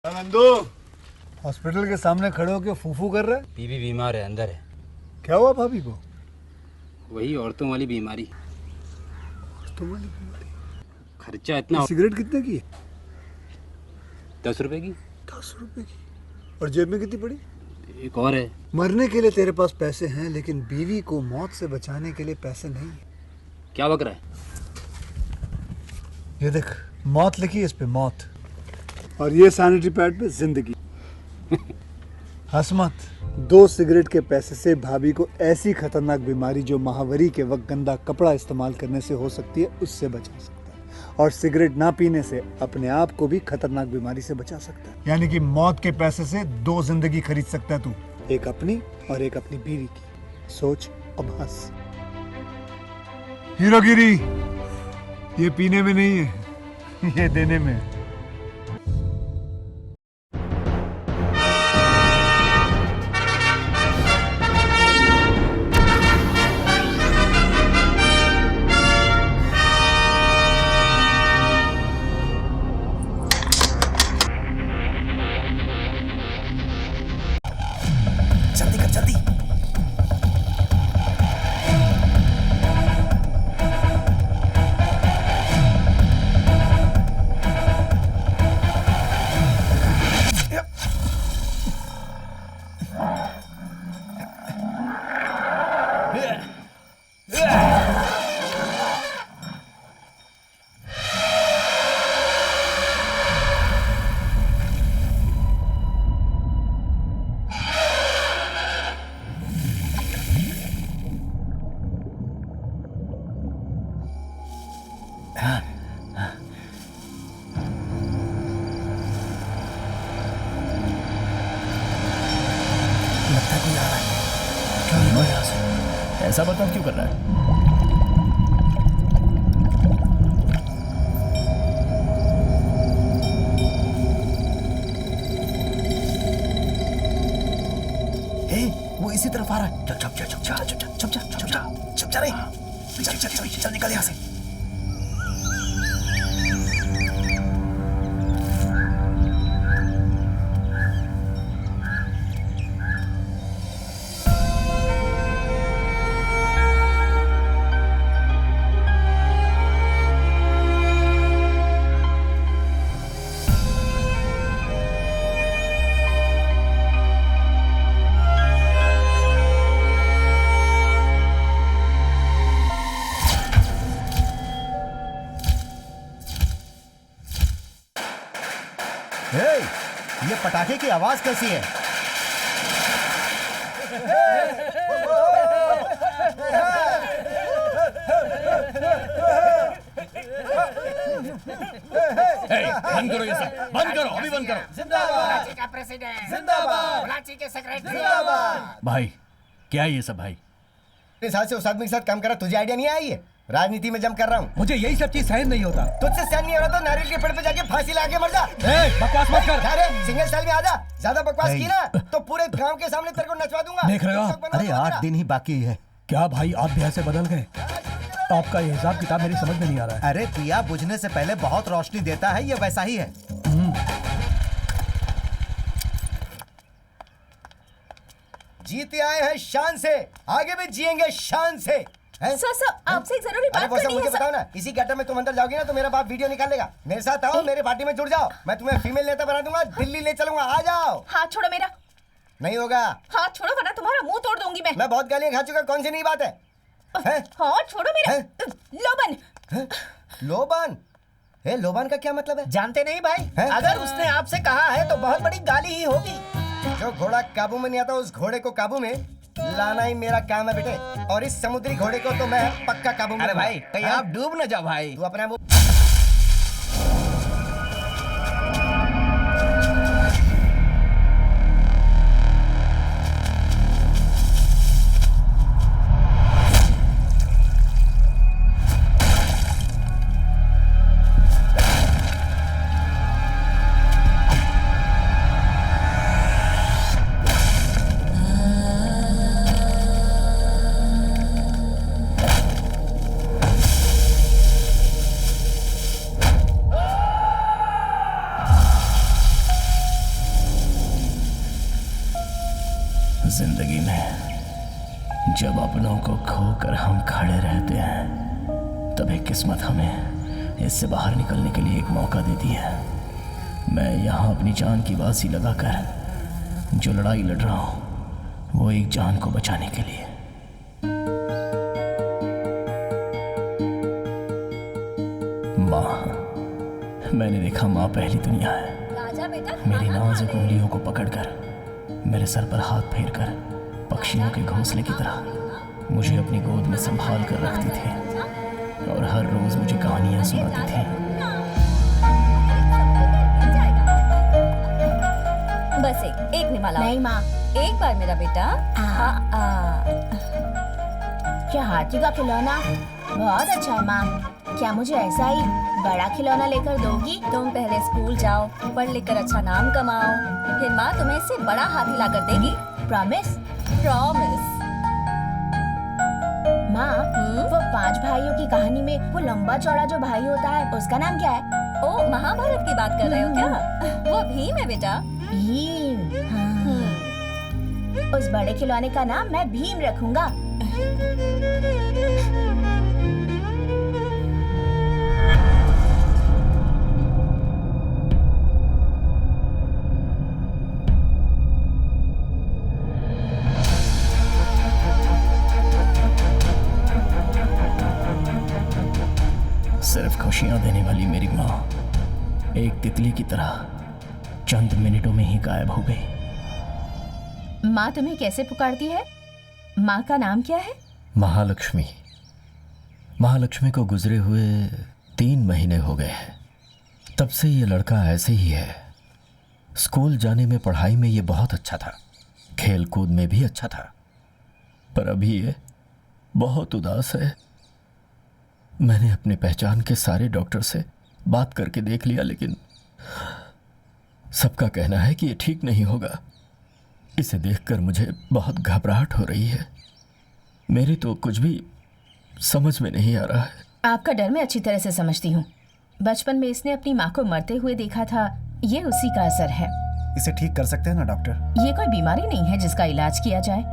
Nandu hospital के सामने खड़े होकर फूफू कर रहा है। बीवी बीमार है, अंदर है। क्या हुआ भाभी को? वही औरतों वाली बीमारी। औरतों वाली बीमारी? खर्चा इतना। सिगरेट कितने की है? 10 रुपए की। 10 रुपए की? और जेब में कितनी पड़ी? एक और है। मरने के लिए तेरे पास पैसे हैं, लेकिन बीवी को मौत से बचाने के लिए पैसे नहीं है। क्या बक रहा है? ये देख, मौत लिखी है इस पे, मौत। और ये सैनिटरी पैड पे जिंदगी। हंस मत। 2 सिगरेट के पैसे से भाभी को ऐसी खतरनाक बीमारी जो महावरी के वक्त गंदा कपड़ा इस्तेमाल करने से हो सकती है, उससे बचा सकता है। और सिगरेट ना पीने से अपने आप को भी खतरनाक बीमारी से बचा सकता है। यानी कि मौत के पैसे से 2 जिंदगी खरीद सकता है तू, एक अपनी और एक अपनी बीवी की। सोच अब हंस। हीरोगिरी ये पीने में नहीं है, ये देने में है। जल्दी कर, जल्दी। लगता है कोई आ रहा है। क्यों नहीं यहाँ से? ऐसा बर्ताव क्यों कर रहा है? हे, वो इसी तरफ आ रहा है। चल चल चल चल चल चल चल चल चल चल चल चल चल चल चल चल निकल यहाँ से। हे, ये पटाखे की आवाज कैसी है? बंद करो ये सब, बंद करो, अभी बंद करो। जिंदाबाद का प्रेसिडेंट, जिंदाबाद ब्लाची के सेक्रेटरी, जिंदाबाद। भाई क्या है ये सब? भाई इस साल से उस आदमी के साथ काम कर रहा, तुझे आइडिया नहीं आई है? राजनीति में जम कर रहा हूँ। मुझे यही सब चीज सहन नहीं होता। तुझसे सहन नहीं हो रहा तो नारियल के पेड़ पे जाके फांसी लगा के मर जा। बकवास मत कर। अरे सिंगल स्टाइल में आजा। ज्यादा बकवास की ना तो पूरे गांव के सामने तेरे को नचवा दूंगा। देख रहे हो? अरे 8 दिन ही बाकी है। क्या भाई आप भी ऐसे बदल गए? आपका ये हिसाब किताब मेरी समझ में नहीं आ रहा है। अरे दिया बुझने से पहले बहुत रोशनी देता है, ये वैसा ही है। जीते आए हैं शान से, आगे भी जिएंगे शान से। सर आपसे एक जरूरी बात करनी है। मुझे बताओ ना, इसी गटर में तुम अंदर जाओगी ना तो मेरा बाप वीडियो निकाल लेगा। मेरे साथ आओ, मेरे पार्टी में जुड़ जाओ, मैं तुम्हें फीमेल नेता बना दूंगा, दिल्ली ले चलूंगा। आ जाओ। हाथ छोड़ो मेरा। नहीं होगा। हाथ छोड़ो वरना तुम्हारा मुंह तोड़ दूंगी मैं। बहुत गालियां खा चुका, कौन सी नई बात है? हाथ छोड़ो मेरा। लोबन। लोबन? लोबन का क्या मतलब है? जानते नहीं भाई? अगर उसने आपसे कहा है तो बहुत बड़ी गाली ही होगी। जो घोड़ा काबू में नहीं आता उस घोड़े को काबू में लाना ही मेरा काम है बेटे। और इस समुद्री घोड़े को तो मैं पक्का काबू में। अरे भाई कहीं आप डूब न जाओ भाई। तू अपना जिंदगी में जब अपनों को खोकर हम खड़े रहते हैं, तब एक किस्मत हमें इससे बाहर निकलने के लिए एक मौका देती है। मैं यहाँ अपनी जान की बाजी लगाकर जो लड़ाई लड़ रहा हूँ, वो एक जान को बचाने के लिए। माँ, मैंने देखा माँ पहली दुनिया है। राजा बेटा, मेरी नाजुक उंगलियों को पकड़कर, मेरे सर पर हाथ फेरकर, पक्षियों के घोंसले की तरह मुझे अपनी गोद में संभाल कर रखती थी और हर रोज मुझे कहानियां सुनाती थी। बस एक निमाला। नहीं माँ, एक बार मेरा बेटा। क्या हाथी का खिलौना? बहुत अच्छा है माँ। क्या मुझे ऐसा ही बड़ा खिलौना लेकर दोगी? तुम पहले स्कूल जाओ, पढ़ लिख कर अच्छा नाम कमाओ, फिर माँ तुम्हें इससे बड़ा हाथी ला कर देगी। प्रॉमिस? प्रॉमिस। माँ, वो 5 भाइयों की कहानी में वो लंबा चौड़ा जो भाई होता है, उसका नाम क्या है? ओ, महाभारत की बात कर रहे हो क्या? वो भीम है बेटा। भीम। हाँ। उस बड़े खिलौने का नाम मैं भीम रखूंगा। सिर्फ खुशियां देने वाली मेरी माँ एक तितली की तरह चंद मिनटों में ही गायब हो गई। माँ तुम्हें कैसे पुकारती है? माँ का नाम क्या है? महालक्ष्मी। महालक्ष्मी को गुजरे हुए 3 महीने हो गए हैं। तब से ये लड़का ऐसे ही है। स्कूल जाने में, पढ़ाई में ये बहुत अच्छा था, खेल कूद में भी अच्छा था, पर अभी ये बहुत उदास है। मैंने अपने पहचान के सारे डॉक्टर से बात करके देख लिया, लेकिन सबका कहना है कि ये ठीक नहीं होगा। इसे देखकर मुझे बहुत घबराहट हो रही है। मेरी तो कुछ भी समझ में नहीं आ रहा है। आपका डर मैं अच्छी तरह से समझती हूँ। बचपन में इसने अपनी माँ को मरते हुए देखा था, ये उसी का असर है। इसे ठीक कर सकते हैं ना डॉक्टर? ये कोई बीमारी नहीं है जिसका इलाज किया जाए।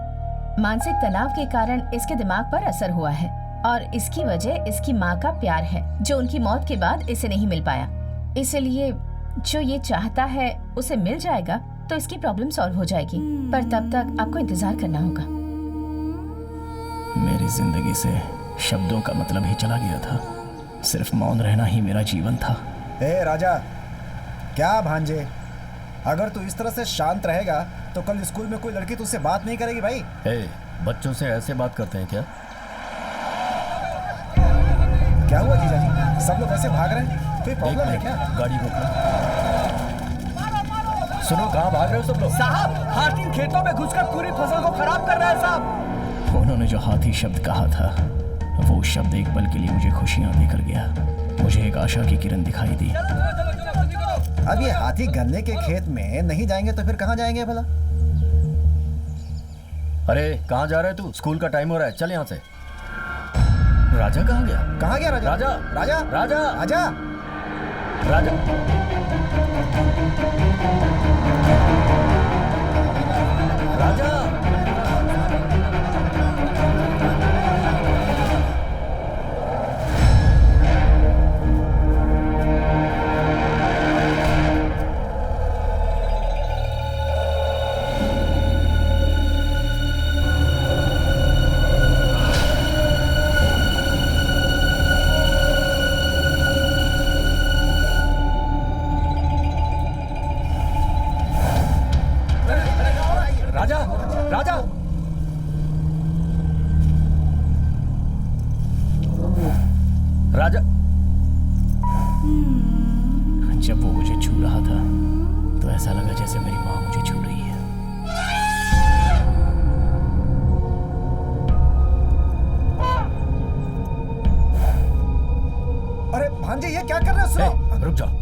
मानसिक तनाव के कारण इसके दिमाग पर असर हुआ है और इसकी वजह इसकी माँ का प्यार है, जो उनकी मौत के बाद इसे नहीं मिल पाया। इसलिए जो ये चाहता है उसे मिल जाएगा तो इसकी प्रॉब्लम सॉल्व हो जाएगी, पर तब तक आपको इंतजार करना होगा। मेरी जिंदगी से शब्दों का मतलब ही चला गया था। सिर्फ मौन रहना ही मेरा जीवन था। ए राजा, क्या भांजे, अगर तू इस तरह से शांत रहेगा तो कल स्कूल में कोई लड़की तुझसे बात नहीं करेगी भाई। बच्चों से ऐसे बात करते हैं क्या? क्या हुआ जीजाजी, सब लोग ऐसे भाग रहे हैं? कोई प्रॉब्लम है क्या? गाड़ी रोकना। सुनो, कहाँ भाग रहे हो सब लोग? साहब, हाथी खेतों में घुसकर पूरी फसल को खराब कर रहा है साहब। उन्होंने जो हाथी शब्द कहा था, वो शब्द एक पल के लिए मुझे खुशियां देकर गया। मुझे एक आशा की किरण दिखाई दी। अब ये हाथी गन्ने के खेत में नहीं जाएंगे तो फिर कहाँ जाएंगे भला? अरे कहाँ जा रहे तू? स्कूल का टाइम हो रहा है, चल यहाँ से। राजा कहाँ गया? कहाँ गया राजा? राजा, राजा, राजा, राजा, राजा। राजा, राजा, राजा। राजा। जब वो मुझे छू रहा था तो ऐसा लगा जैसे मेरी माँ मुझे छू रही है। अरे भांजे, ये क्या कर रहे हो? सुनो, रुक जाओ।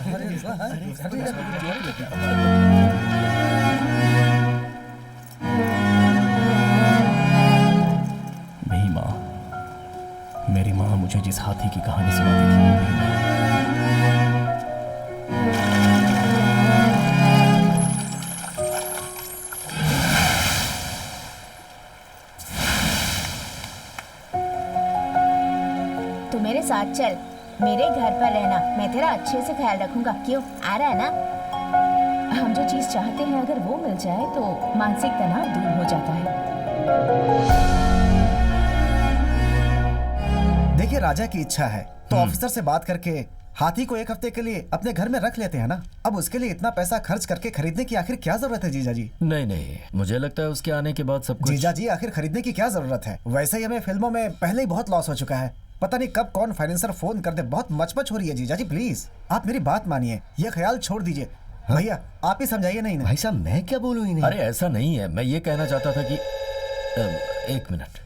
मेरी माँ, मेरी माँ मुझे जिस हाथी की कहानी सुनाती थी, वो मेरी माँ। तू मेरे साथ चल, मेरे घर पर रहना, मैं तेरा अच्छे से ख्याल रखूंगा। क्यों, आ रहा है ना? हम जो चीज चाहते हैं अगर वो मिल जाए तो मानसिक तनाव दूर हो जाता है। देखिए, राजा की इच्छा है तो ऑफिसर से बात करके हाथी को 1 हफ्ते के लिए अपने घर में रख लेते हैं ना। अब उसके लिए इतना पैसा खर्च करके खरीदने की आखिर क्या जरूरत है जीजा जी? नहीं नहीं, मुझे लगता है उसके आने के बाद सब कुछ। जीजा जी, आखिर खरीदने की क्या जरूरत है? वैसे ही हमें फिल्मों में पहले ही बहुत लॉस हो चुका है। पता नहीं कब कौन फाइनेंसर फोन कर दे। बहुत मचमच हो रही है जीजा जी, प्लीज आप मेरी बात मानिए, ये ख्याल छोड़ दीजिए। भैया आप ही समझाइए। नहीं भाई साहब, मैं क्या बोलूं इन्हें? अरे ऐसा नहीं है, मैं ये कहना चाहता था कि 1 मिनट।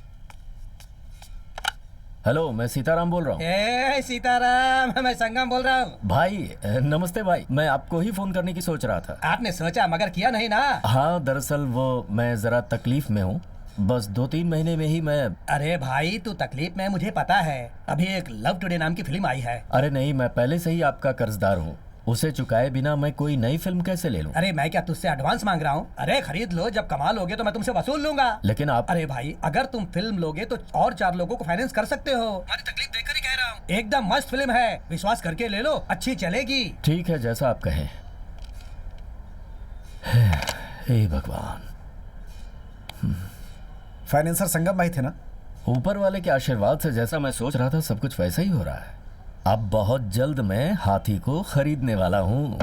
हेलो, मैं सीताराम बोल रहा हूँ। ए सीताराम, मैं संगम बोल रहा हूँ। भाई नमस्ते भाई, मैं आपको ही फोन करने की सोच रहा था। आपने सोचा मगर किया नहीं ना? हाँ, दरअसल वो मैं जरा तकलीफ में हूँ। बस 2-3 महीने में ही मैं। अरे भाई, तू तकलीफ में, मुझे पता है। अभी एक लव टुडे नाम की फिल्म आई है। अरे नहीं, मैं पहले से ही आपका कर्जदार हूँ। उसे चुकाए बिना मैं कोई नई फिल्म कैसे ले लूं? अरे मैं क्या तुझसे एडवांस मांग रहा हूँ? अरे खरीद लो, जब कमा लोगे तो मैं तुमसे वसूल लूंगा। लेकिन आप। अरे भाई, अगर तुम फिल्म लोगे तो और 4 लोगों को फाइनेंस कर सकते हो। तुम्हारी तकलीफ देखकर ही कह रहा हूँ। एकदम मस्त फिल्म है, विश्वास करके ले लो, अच्छी चलेगी। ठीक है, जैसा आप कहें। हे भगवान। फाइनेंसर संगम भाई थे ना? ऊपर वाले के आशीर्वाद से जैसा मैं सोच रहा था सब कुछ वैसा ही हो रहा है। अब बहुत जल्द मैं हाथी को खरीदने वाला हूँ।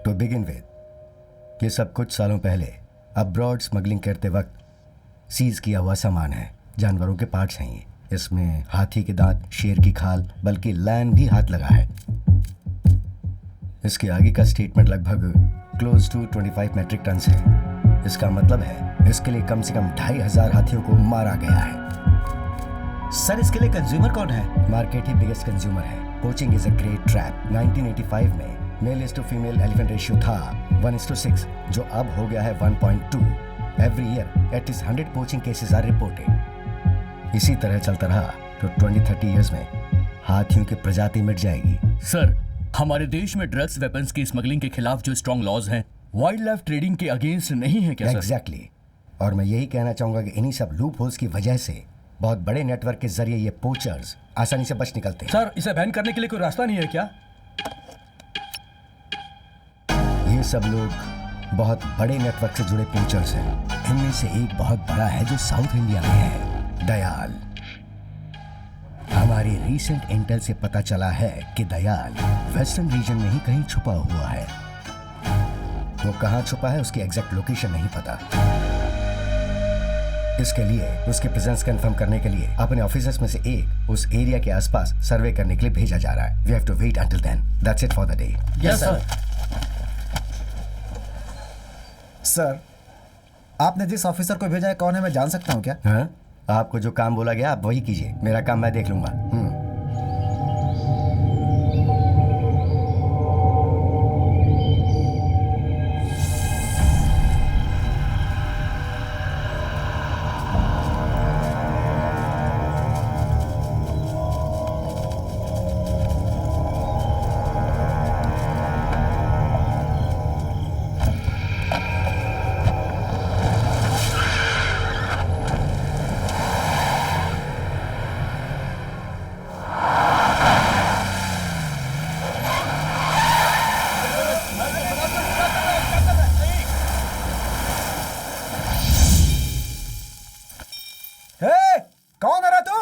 टू बिगिन विद, ये सब कुछ सालों पहले अब्रॉड स्मगलिंग करते वक्त सीज किया हुआ सामान है। जानवरों के पार्ट्स हैं ये। इसमें हाथी के दांत, शेर की खाल, बल्कि लैन भी हाथ लगा है। इसके आगे का स्टेटमेंट लगभग क्लोज टू 25 मेट्रिक टन है। इसका मतलब है इसके लिए कम से कम 2500 हाथियों को मारा गया है। सर, इसके लिए कंज्यूमर कौन है? मार्केट ही बिगेस्ट कंज्यूमर है। Poaching is a great trap. 1985 में male is to female elephant ratio था 1:6, जो अब हो गया है 1.2। Every year at least 100 poaching cases are reported. इसी तरह चलता रहा तो 20-30 ईयर्स में हाथियों की प्रजाति मिट जाएगी। सर, हमारे देश में ड्रग्स वेपन्स की स्मगलिंग के खिलाफ जो स्ट्रॉन्ग लॉज हैं, वाइल्ड लाइफ ट्रेडिंग के अगेंस्ट नहीं है क्या सर? एग्जैक्टली। और मैं यही कहना चाहूंगा कि इन्हीं सब लूप होल्स की वजह से बहुत बड़े नेटवर्क के जरिए ये पोचर्स आसानी से बच निकलते हैं। सर, इसे बैन करने के लिए कोई रास्ता नहीं है क्या? ये सब लोग बहुत बड़े नेटवर्क से जुड़े पोचर्स हैं। इनमें से एक बहुत बड़ा है जो साउथ इंडिया में है, दयाल। हमारी रीसेंट इंटेल से पता चला है कि दयाल वेस्टर्न रीजन में ही कहीं छुपा हुआ है। वो कहाँ छुपा है उसकी एग्जैक्ट लोकेशन नहीं पता। इसके लिए उसके प्रेजेंस कंफर्म करने के लिए अपने ऑफिसर्स में से एक उस एरिया के आसपास सर्वे करने के लिए भेजा जा रहा है। We have to wait until then. That's it for the day. Yes sir. Sir, आपने जिस ऑफिसर को भेजा है कौन है, मैं जान सकता हूँ क्या? हाँ? आपको जो काम बोला गया आप वही कीजिए, मेरा काम मैं देख लूंगा। हे, कौन है रे तू?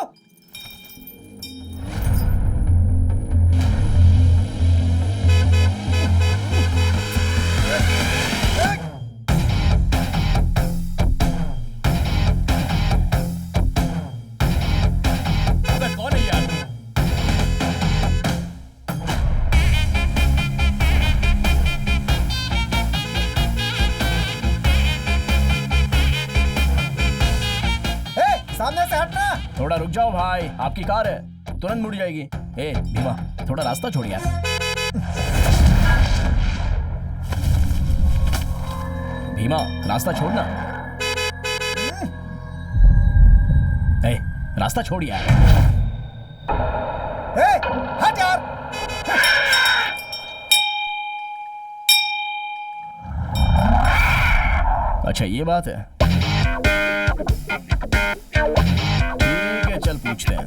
अबे कौन है यार? सामने से हटना। थोड़ा रुक जाओ भाई, आपकी कार है, तुरंत मुड़ जाएगी। ए भीमा, थोड़ा रास्ता छोड़ यार। भीमा, रास्ता छोड़ना। ए, रास्ता छोड़ यार। हे, हट यार। अच्छा ये बात है, ठीक है चल पूछते हैं।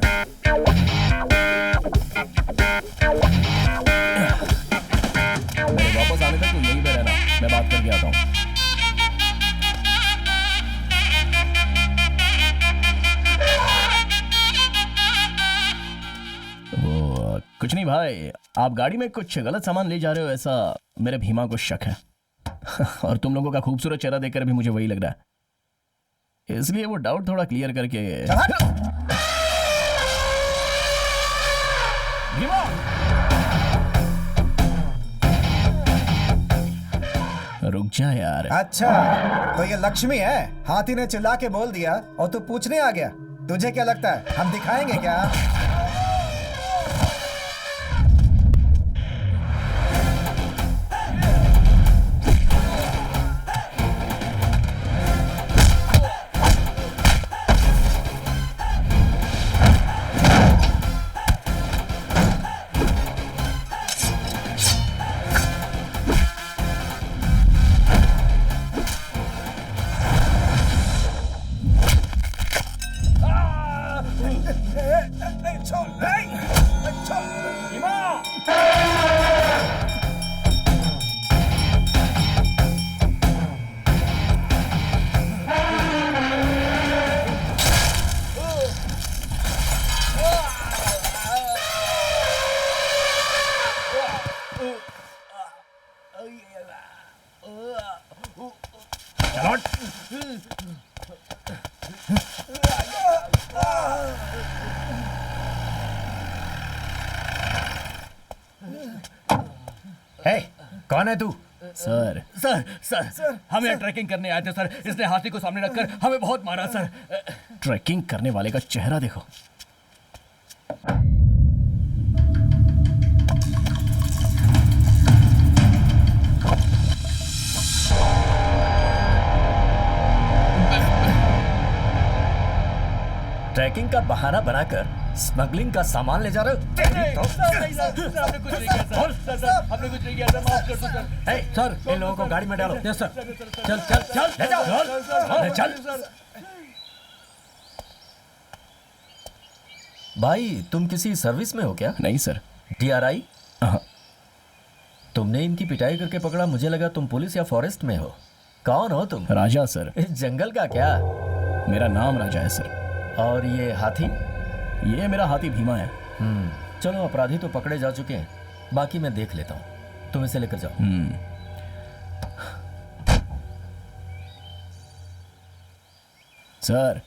मेरे वापस आने तक तू यहीं पे रहना, मैं बात करके आता हूँ। वो कुछ नहीं भाई, आप गाड़ी में कुछ गलत सामान ले जा रहे हो ऐसा मेरे भीमा को शक है। और तुम लोगों का खूबसूरत चेहरा देखकर भी मुझे वही लग रहा है, इसलिए वो डाउट थोड़ा क्लियर करके। भीमा! रुक जा यार। अच्छा, तो ये लक्ष्मी है? हाथी ने चिल्ला के बोल दिया और तू पूछने आ गया। तुझे क्या लगता है हम दिखाएंगे क्या? कौन है तू? सर हम यहाँ ट्रैकिंग करने आए थे सर। इसने हाथी को सामने रखकर हमें बहुत मारा सर। ट्रैकिंग करने वाले का चेहरा देखो। ट्रैकिंग का बहाना बनाकर स्मगलिंग का सामान ले जा रहे हो? सर इन लोगों को गाड़ी में डालो। Yes sir. चल चल चल ले जाओ। चल भाई तुम किसी सर्विस में हो क्या? नहीं सर। DRI? हाँ। तुमने इनकी पिटाई करके पकड़ा, मुझे लगा तुम पुलिस या फॉरेस्ट में हो। कौन हो तुम? राजा सर। इस जंगल का क्या? मेरा नाम राजा है सर। और ये हाथी? ये मेरा हाथी भीमा है। चलो, अपराधी तो पकड़े जा चुके हैं, बाकी मैं देख लेता हूँ। तुम इसे लेकर जाओ। सर,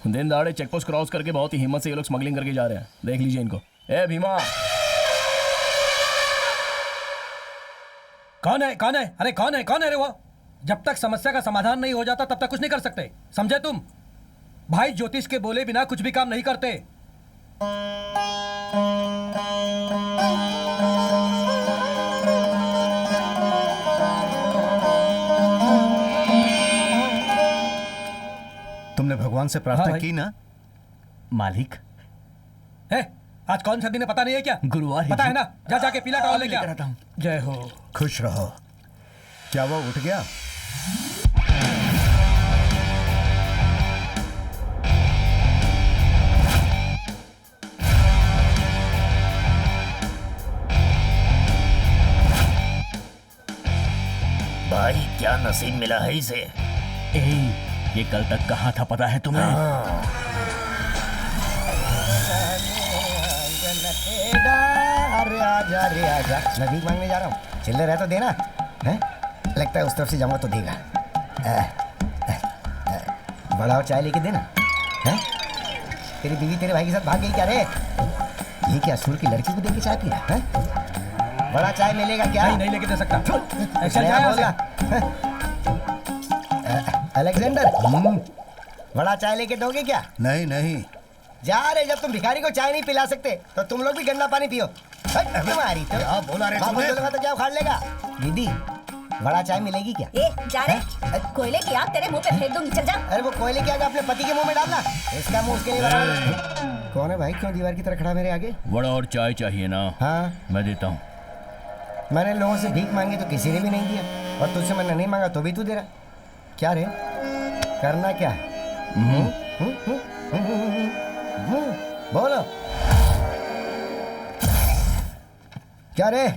दिन दहाड़े चेकपोस्ट क्रॉस करके बहुत ही हिम्मत से ये लोग स्मगलिंग करके जा रहे हैं। देख लीजिए इनको। ए भीमा। कौन है? कौन है? अरे कौन है? कौन है रे वो? जब तक समस्या का समाधान नहीं हो जाता तब तक कुछ नहीं कर सकते, समझे तुम? भाई ज्योतिष के बोले बिना कुछ भी काम नहीं करते। तुमने भगवान से प्रार्थना की ना? मालिक, है आज कौन सा दिन है पता नहीं है क्या? गुरुवार है पता जी। है ना? जा जाके पीला टॉवल लेके आ। लेकर आता हूं। जय हो। खुश रहो। क्या वो उठ गया? भाई क्या नसीब मिला है इसे। ये कल तक कहाँ था पता है तुम्हें? अरे आजा मैं भीख मांगने जा रहा हूँ, चिल्ले रहे तो देना है। लगता है उस तरफ से जाऊंगा तो देगा। बड़ा और चाय लेके देना है। तेरी बीवी तेरे भाई के साथ भाग गई क्या रे? ये क्या सुर की लड़की को देख के चाय पी रहा है? बड़ा चाय मिलेगा क्या? नहीं लेके दे सकता। चल बोला अलेक्जेंडर, बड़ा चाय लेके दोगे क्या? नहीं नहीं। जा रे, जब तुम भिखारी को चाय नहीं पिला सकते तो तुम लोग भी गंदा पानी पियो। तुम्हारी तो क्या बोला रे तुमने? तो क्या उखाड़ लेगा? दीदी, बड़ा चाय मिलेगी क्या? ए जा रे, कोयले की आग तेरे मुंह पे फेंक दूंगी, चल जा। अरे वो कोयले की आग अपने पति के मुंह में डालना, इसका मुंह उसके लिए बराबर। कौन है भाई? क्यों दीवार की तरह खड़ा मेरे आगे? बड़ा और चाय चाहिए ना? हाँ, मैं देता हूँ। मैंने लोगों से भीख मांगी तो किसी ने भी नहीं दिया, और तुझसे मैंने नहीं मांगा तो भी तू दे रहा। क्या रे, करना क्या है? बोलो क्या रे?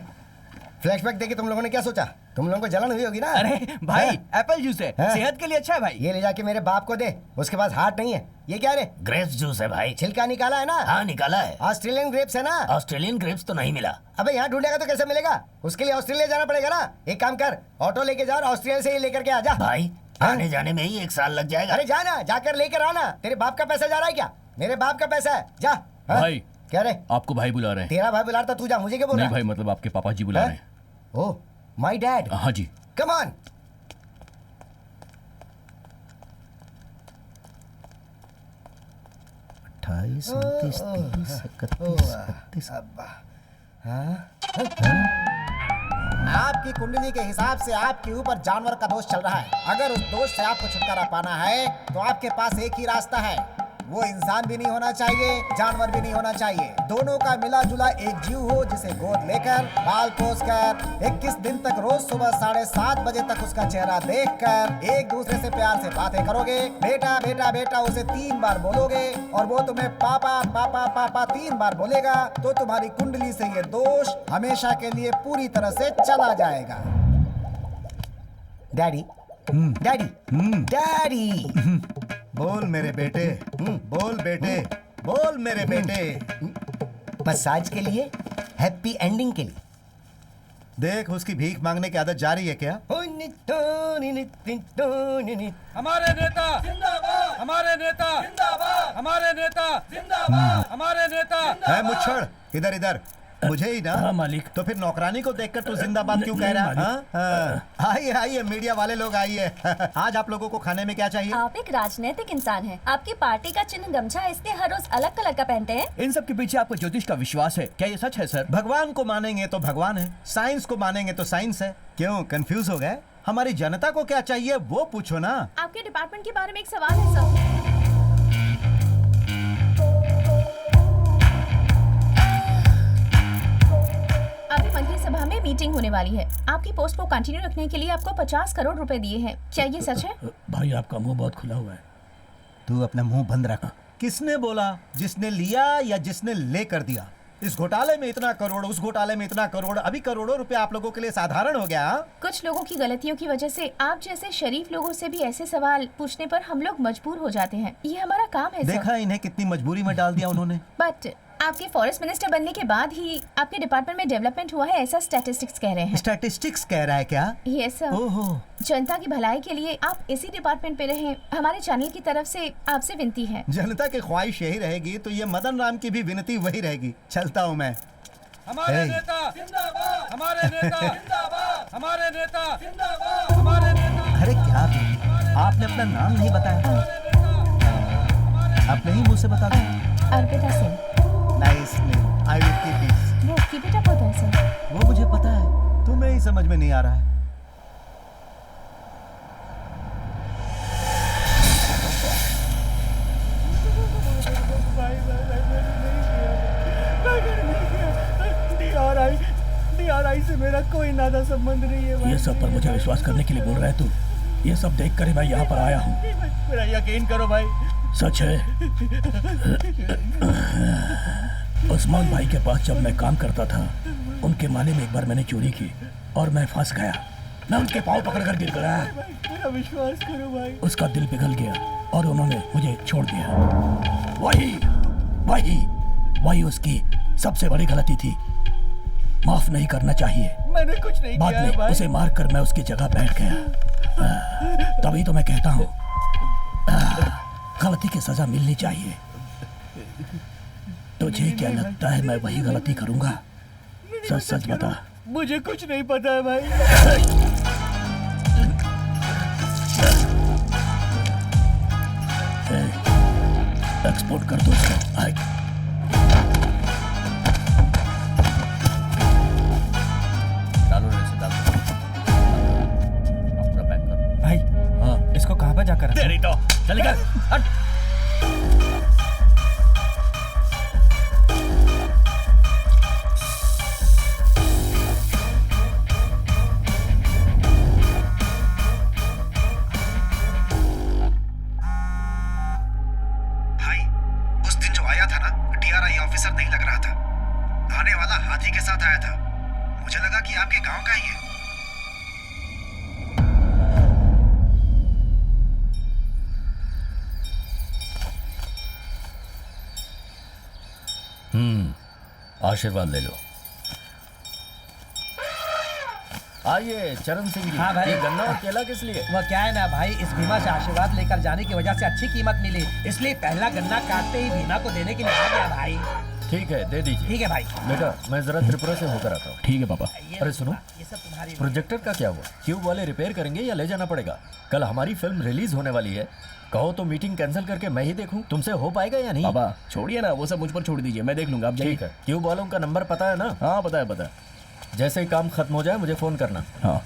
फ्लैशबैक देके तुम लोगों ने क्या सोचा? तुम लोगों को जलन हुई होगी ना? अरे भाई, एप्पल जूस है, सेहत के लिए अच्छा है भाई। ये ले जाके मेरे बाप को दे, उसके पास हार्ट नहीं है। ये क्या रे? ग्रेप्स जूस है भाई। छिलका निकाला है ना? हाँ निकाला है। ऑस्ट्रेलियन ग्रेप्स है ना? ऑस्ट्रेलियन ग्रेप्स तो नहीं मिला। अबे यहाँ ढूंढेगा तो कैसे मिलेगा? उसके लिए ऑस्ट्रेलिया जाना पड़ेगा ना। एक काम कर, ऑटो लेके जा और ऑस्ट्रेलिया से ये लेकर के आ जा। भाई आने जाने में ही 1 साल लग जाएगा। अरे जाना, जाकर लेकर आना। तेरे बाप का पैसा जा रहा है क्या? मेरे बाप का पैसा है, जा। भाई क्या रे? आपको भाई बुला रहे हैं। तेरा भाई बुला रहा था, तू जा। मुझे क्या बोल रहा नहीं भाई, मतलब आपके पापा जी बुला रहे हैं। Oh my dad. हाँ जी। Come on. अट्ठाईस, 29, 30, 31, 32। आपकी कुंडली के हिसाब से आपके ऊपर जानवर का दोष चल रहा है। अगर उस दोष से आपको छुटकारा पाना है तो आपके पास एक ही रास्ता है। वो इंसान भी नहीं होना चाहिए, जानवर भी नहीं होना चाहिए। दोनों का मिला जुला एक जीव हो, जिसे गोद लेकर, बाल पोस कर 21 दिन तक रोज सुबह 7:30 बजे तक उसका चेहरा देखकर एक दूसरे से प्यार से बातें करोगे। बेटा बेटा बेटा उसे 3 बार बोलोगे और वो तुम्हें पापा पापा पापा 3 बार बोलेगा, तो तुम्हारी कुंडली से ये दोष हमेशा के लिए पूरी तरह से चला जाएगा। डैडी, डैडी, डैडी, बोल मेरे बेटे, बोल बेटे, बोल मेरे बेटे। मसाज के लिए, हैप्पी एंडिंग के लिए। देख, उसकी भीख मांगने की आदत जारी है क्या? हमारे नेता जिंदाबाद, हमारे नेता जिंदाबाद, हमारे नेता जिंदाबाद, हमारे नेता। है मुच्छड़, इधर इधर। मुझे ही ना? हाँ मालिक। तो फिर नौकरानी को देखकर तू जिंदाबाद क्यों कह रहा है? आइए आइए मीडिया वाले लोग आइए। आज आप लोगों को खाने में क्या चाहिए? आप एक राजनीतिक इंसान हैं। आपकी पार्टी का चिन्ह गमछा है, इसलिए हर रोज अलग कलर का पहनते हैं। इन सब के पीछे आपको ज्योतिष का विश्वास है, क्या ये सच है सर? भगवान को मानेंगे तो भगवान है, साइंस को मानेंगे तो साइंस है। क्यों कंफ्यूज हो गए? हमारी जनता को क्या चाहिए वो पूछो ना। आपके डिपार्टमेंट के बारे में एक सवाल है सर। मीटिंग होने वाली है। आपकी पोस्ट को कंटिन्यू रखने के लिए आपको 50 करोड़ रुपए दिए हैं। क्या ये सच है? भाई आपका मुंह बहुत खुला हुआ है। तू अपना मुंह बंद रख। किसने बोला? जिसने लिया या जिसने लेकर दिया? इस घोटाले में इतना करोड़, उस घोटाले में इतना करोड़, अभी करोड़ों रुपए आप लोगों के लिए साधारण हो गया। कुछ लोगों की गलतियों की वजह से आप जैसे शरीफ लोगों से भी ऐसे सवाल पूछने पर हम लोग मजबूर हो जाते हैं। ये हमारा काम है। देखा इन्हें कितनी मजबूरी में डाल दिया उन्होंने। बट आपके फॉरेस्ट मिनिस्टर बनने के बाद ही आपके डिपार्टमेंट में डेवलपमेंट हुआ है, ऐसा स्टैटिस्टिक्स कह रहे हैं। स्टैटिस्टिक्स कह रहा है क्या? Yes sir. ओहो। जनता की भलाई के लिए आप इसी डिपार्टमेंट पे रहें, हमारे चैनल की तरफ से आपसे विनती है। जनता की ख्वाहिश यही रहेगी तो ये मदन राम की भी विनती वही रहेगी। चलता हूँ मैं। हमारे नेता जिंदाबाद, हमारे नेता जिंदाबाद, हमारे नेता जिंदाबाद, हमारे नेता। अरे क्या आपने अपना नाम नहीं बताया? आप नहीं मुझसे बता दो। Arpita Singh. Nice name. I will keep it. वो कीप इट अप होता है सर। वो मुझे पता है, तुम्हें ही समझ में नहीं आ रहा है। DRI से मेरा कोई नाता संबंध नहीं है। ये सब पर मुझे विश्वास करने के लिए बोल रहा है तू? ये सब देख कर ही मैं यहाँ पर आया हूँ। मेरा यकीन करो भाई। सच है। उस्मान भाई के पास जब मैं काम करता था, उनके माले में एक बार मैंने चोरी की और मैं फंस गया। मैं उनके पाँव पकड़कर गिर गया। मेरा विश्वास करो भाई। उसका दिल पिघल गया और उन्होंने मुझे छोड़ दिया। वही उसकी सबसे बड़ी गलती थी। माफ नहीं करना चाहिए। मैंने कुछ नहीं बाद किया में भाई। उसे मारकर मैं उसकी जगह बैठ गया। तभी तो मैं कहता हूँ गलती की सजा मिलनी चाहिए। तुझे क्या लगता है मैं वही गलती करूंगा? सच सच बता। मुझे कुछ नहीं पता है भाई। एक्सपोर्ट कर दो उसको। आए। डालो रेसे डालो। पूरा पैक कर भाई। हाँ इसको कहाँ पे जाकर तेरी तो चल निकल। हट। आशीर्वाद ले लो। आइए चरण सिंह जी। हाँ भाई। ये गन्ना और केला किस लिए? वो क्या है ना भाई, इस भीमा से आशीर्वाद लेकर जाने की वजह से अच्छी कीमत मिली, इसलिए पहला गन्ना काटते ही भीमा को देने के लिए आ गया भाई। ठीक है दे दीजिए। ठीक है भाई। बेटा मैं जरा त्रिपुरा से होकर आता हूँ। ठीक है पापा। अरे सुनो, ये सब तुम्हारी। प्रोजेक्टर का क्या हुआ? ट्यूब वाले रिपेयर करेंगे या ले जाना पड़ेगा? कल हमारी फिल्म रिलीज होने वाली है। कहो तो मीटिंग कैंसिल करके मैं ही देखूं। तुमसे हो पाएगा या नहीं? पापा छोड़िए ना, वो सब मुझ पर छोड़ दीजिए, मैं देख लूंगा। आप जाइए। ठीक है। ट्यूब वालों का नंबर पता है ना? हाँ पता है। जैसे ही काम खत्म हो जाए मुझे फोन करना। हाँ।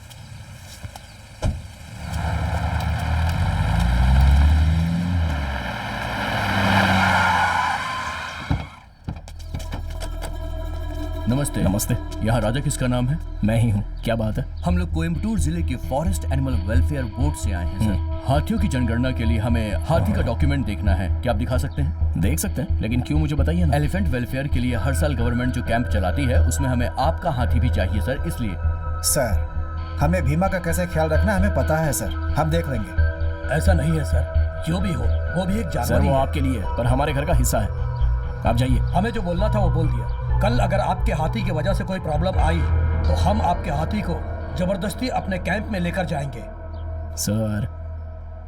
नमस्ते। नमस्ते। यहाँ राजा किसका नाम है? मैं ही हूँ। क्या बात है? हम लोग कोयम्बटूर जिले के फॉरेस्ट एनिमल वेलफेयर बोर्ड से आए हैं सर। हाथियों की जनगणना के लिए हमें हाथी का डॉक्यूमेंट देखना है। क्या आप दिखा सकते हैं? देख सकते हैं, लेकिन क्यों मुझे बताइए ना। एलिफेंट वेलफेयर के लिए हर साल गवर्नमेंट जो कैंप चलाती है उसमें हमें आपका हाथी भी चाहिए सर, इसलिए। सर हमें भीमा का कैसे ख्याल रखना हमें पता है सर, हम देख लेंगे। ऐसा नहीं है सर, जो भी हो वो भी एक जानवर सर ही वो है। आपके लिए, पर हमारे घर का हिस्सा है। आप जाइए। हमें जो बोलना था वो बोल दिया। कल अगर आपके हाथी की वजह से कोई प्रॉब्लम आई तो हम आपके हाथी को जबरदस्ती अपने कैंप में लेकर जाएंगे। सर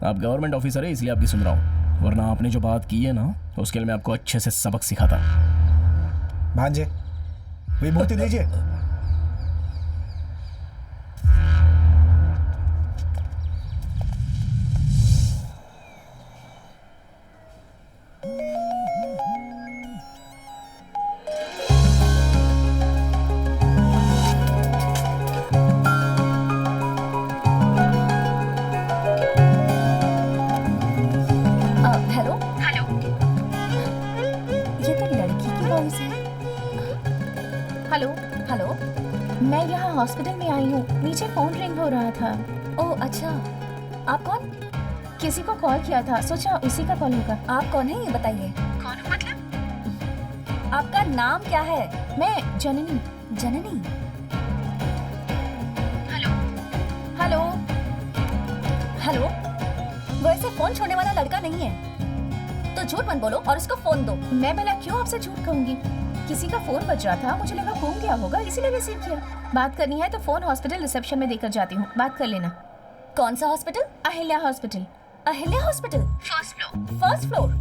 आप गवर्नमेंट ऑफिसर है इसलिए आपकी सुन रहा हूँ, वरना आपने जो बात की है ना उसके लिए मैं आपको अच्छे से सबक सिखाता। भांजे विभूति दीजिए। हेलो हेलो, ये तो लड़की की वॉइस है। हेलो। हेलो, मैं यहाँ हॉस्पिटल में आई हूँ, नीचे फोन रिंग हो रहा था। ओह अच्छा, आप कौन? किसी को कॉल किया था, सोचा उसी का कॉल होगा। आप कौन है ये बताइए। कौन मतलब? आपका नाम क्या है? मैं जननी। जननी? हेलो हेलो हेलो, वो ऐसे फोन छोड़ने वाला लड़का नहीं है, तो झूठ मत बोलो और उसको फोन दो। मैं भला क्यों आपसे झूठ कहूंगी? किसी का फोन बज रहा था, मुझे लगा फोन गया होगा, इसीलिए रिसीव किया। बात करनी है तो फोन हॉस्पिटल रिसेप्शन में देकर जाती हूँ, बात कर लेना। कौन सा hospital? Ahilya hospital. Ahilya hospital? First floor. First floor?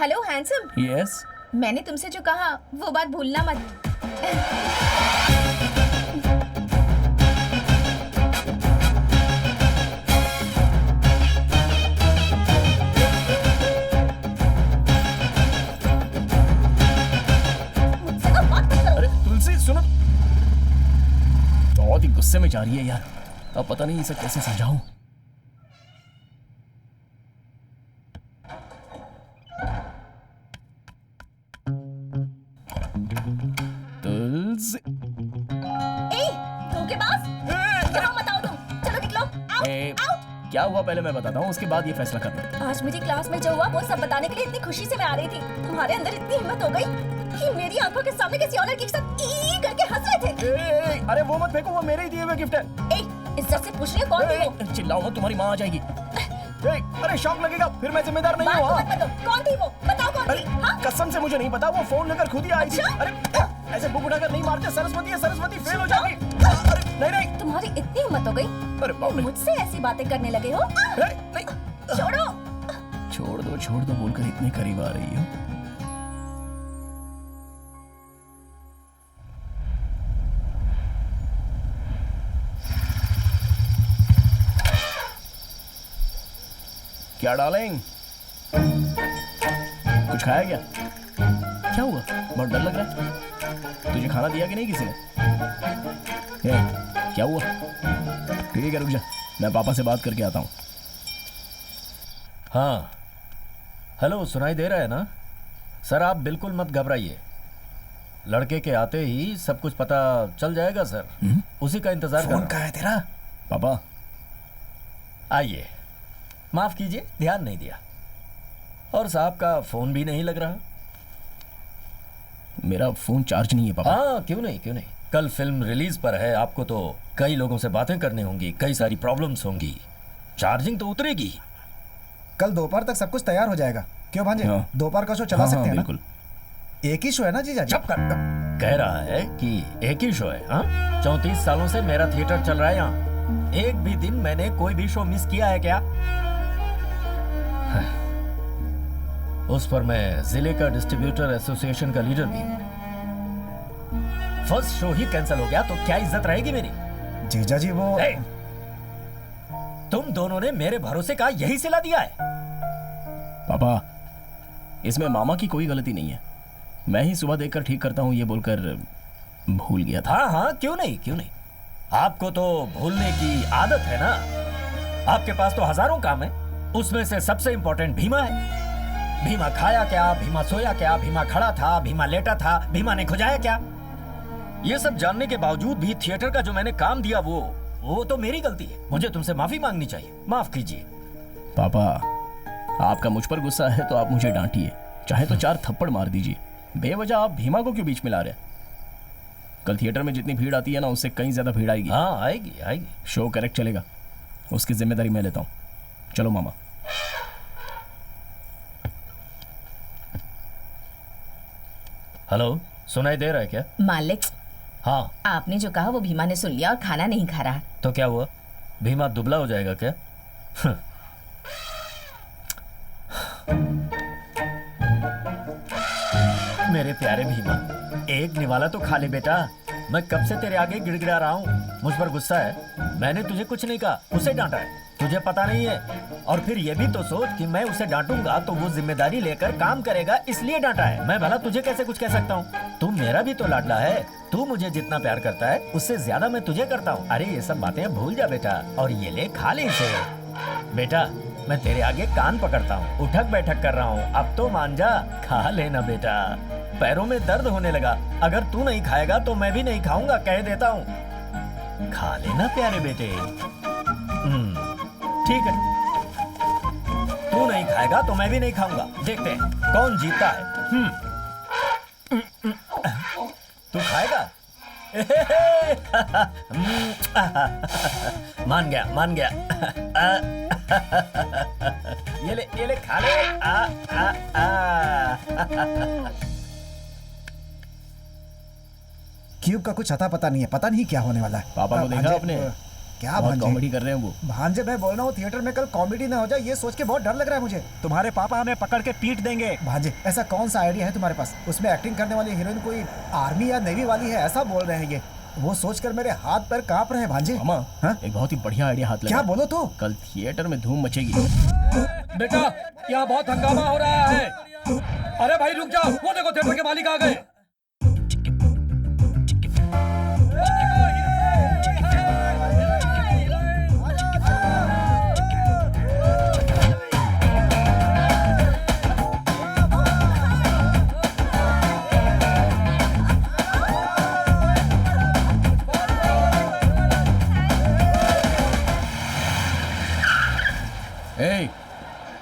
Hello handsome. Yes. मैंने तुमसे जो कहा वो बात भूलना मत। अरे तुलसी सुनो, बहुत ही गुस्से में जा रही है यार, अब पता नहीं इसे कैसे समझाऊं। तुलसी धोखेबाज, यहाँ मत आओ तुम, चलो निकलो, आउट। क्या हुआ पहले मैं बताता हूँ, उसके बाद ये फैसला करना। आज मेरी क्लास में जो हुआ वो सब बताने के लिए इतनी खुशी से मैं आ रही थी, तुम्हारे अंदर इतनी हिम्मत हो गई कि मेरी आंखों के सामने किसी और लड़की के साथ ई करके हंस रहे थे। अरे वो मत फेंको, वो मेरे ही दिए हुए गिफ्ट है। इज्जत से पूछ रही हो कौन थी वो? चिल्लाओ मत, तुम्हारी माँ आ जाएगी। अरे शॉक लगेगा, फिर मैं जिम्मेदार नहीं हूँ। बात मत करो, कौन थी वो? बताओ कौन थी? हाँ? कसम से मुझे नहीं पता, वो फोन लेकर खुद ही आई थी। अरे ऐसे बुक उठाकर नहीं मारते, सरस्वती है, सरस्वती फेल हो जाएगी। अरे नहीं, तुम्हारी इतनी हिम्मत हो गई, अरे मुझसे ऐसी बातें करने लगे हो? नहीं, छोड़ो। छोड़ दो बोलकर इतने करीब आ रही हो। क्या डालेंगे? कुछ खाया क्या? क्या हुआ? बहुत डर लग रहा है। तुझे खाना दिया कि नहीं किसी ने? क्या हुआ? ठीक है रुक जा, मैं पापा से बात करके आता हूँ। हाँ हेलो, सुनाई दे रहा है ना? सर आप बिल्कुल मत घबराइए, लड़के के आते ही सब कुछ पता चल जाएगा सर। उसी का इंतजार कर। फोन कहाँ है तेरा? पापा आइए, माफ कीजिए ध्यान नहीं दिया। और साहब का फोन भी नहीं लग रहा। मेरा फोन चार्ज नहीं है पापा। हाँ क्यों नहीं, कल फिल्म रिलीज पर है, आपको तो कई लोगों से बातें करनी होंगी, कई सारी प्रॉब्लम्स होंगी, चार्जिंग तो उतरेगी। कल दोपहर तक सब कुछ तैयार हो जाएगा। क्यों भांजे? हाँ। दोपहर का शो चला सकते हैं ना? बिल्कुल। एक ही शो है ना जीजा जी? कह रहा है कि एक ही शो है। हाँ 34 सालों से मेरा थिएटर चल रहा है यहाँ, एक भी दिन मैंने कोई भी शो मिस किया है क्या? उस पर मैं जिले का डिस्ट्रीब्यूटर एसोसिएशन का लीडर भी हूं। फर्स्ट शो ही कैंसिल हो गया तो क्या इज्जत रहेगी मेरी? जीजा जी वो तुम दोनों ने मेरे भरोसे का यही सिला दिया है। पापा इसमें मामा की कोई गलती नहीं है, मैं ही सुबह देखकर ठीक करता हूँ ये बोलकर भूल गया था। हाँ क्यों नहीं, आपको तो भूलने की आदत है ना। आपके पास तो हजारों काम है, उसमें से सबसे इंपॉर्टेंट भीमा है। भीमा खाया क्या, भीमा सोया क्या, भीमा खड़ा था, भीमा लेटा था, भीमा ने खुजाया क्या? ये सब जानने के बावजूद भी थिएटर का जो मैंने काम दिया वो तो मेरी गलती है। मुझे तुमसे माफी मांगनी चाहिए, माफ कीजिए। पापा आपका मुझ पर गुस्सा है तो आप मुझे डांटिए, चाहे तो 4 थप्पड़ मार दीजिए, बेवजह आप भीमा को क्यों बीच में ला रहे? कल थिएटर में जितनी भीड़ आती है ना उससे कहीं ज्यादा भीड़ आएगी। हाँ आएगी। शो करेक्ट चलेगा, उसकी जिम्मेदारी मैं लेता हूँ। चलो मामा। हेलो, सुनाई दे रहा है क्या? मालिक हाँ आपने जो कहा वो भीमा ने सुन लिया और खाना नहीं खा रहा। तो क्या हुआ, भीमा दुबला हो जाएगा क्या? मेरे प्यारे भीमा, एक निवाला तो खा ले बेटा। मैं कब से तेरे आगे गिड़गिड़ा रहा हूँ, मुझ पर गुस्सा है? मैंने तुझे कुछ नहीं कहा, उसे डांटा है। तुझे पता नहीं है और फिर ये भी तो सोच कि मैं उसे डांटूंगा तो वो जिम्मेदारी लेकर काम करेगा, इसलिए डांटा है। मैं भला तुझे कैसे कुछ कह सकता हूँ? तू मेरा भी तो लाडला है। तू मुझे जितना प्यार करता है उससे ज्यादा मैं तुझे करता हूँ। अरे ये सब बातें भूल जा बेटा, और ये ले खा ले इसे। बेटा मैं तेरे आगे कान पकड़ता हूँ, उठक बैठक कर रहा हूँ, अब तो मान जा, खा लेना बेटा। पैरों में दर्द होने लगा, अगर तू नहीं खाएगा तो मैं भी नहीं खाऊंगा, कह देता हूँ। खा लेना प्यारे बेटे। ठीक है, तू नहीं खाएगा तो मैं भी नहीं खाऊंगा, देखते हैं कौन जीतता है। तू खाएगा? मान गया मान गया। ये ले खा ले। क्यूब का कुछ अता पता नहीं है, पता नहीं क्या होने वाला है। पापा को देखा आपने? क्या बहुत कॉमेडी कर रहे हैं वो। भांजे मैं बोल रहा हूँ थिएटर में कल कॉमेडी ना हो जाए, ये सोच के बहुत डर लग रहा है मुझे। तुम्हारे पापा हमें पकड़ के पीट देंगे। भांजे ऐसा कौन सा आइडिया है तुम्हारे पास? उसमें एक्टिंग करने वाली हीरोइन कोई आर्मी या नेवी वाली है ऐसा बोल रहे हैं ये। वो सोचकर मेरे हाथ पैर कांप रहे हैं भांजे। मामा एक बहुत ही बढ़िया आइडिया हाथ लगा। क्या बोलो तो? कल थिएटर में धूम मचेगी। बेटा यहाँ बहुत हंगामा हो रहा है। अरे भाई रुक जाओ, वो देखो थिएटर के मालिक आ गए।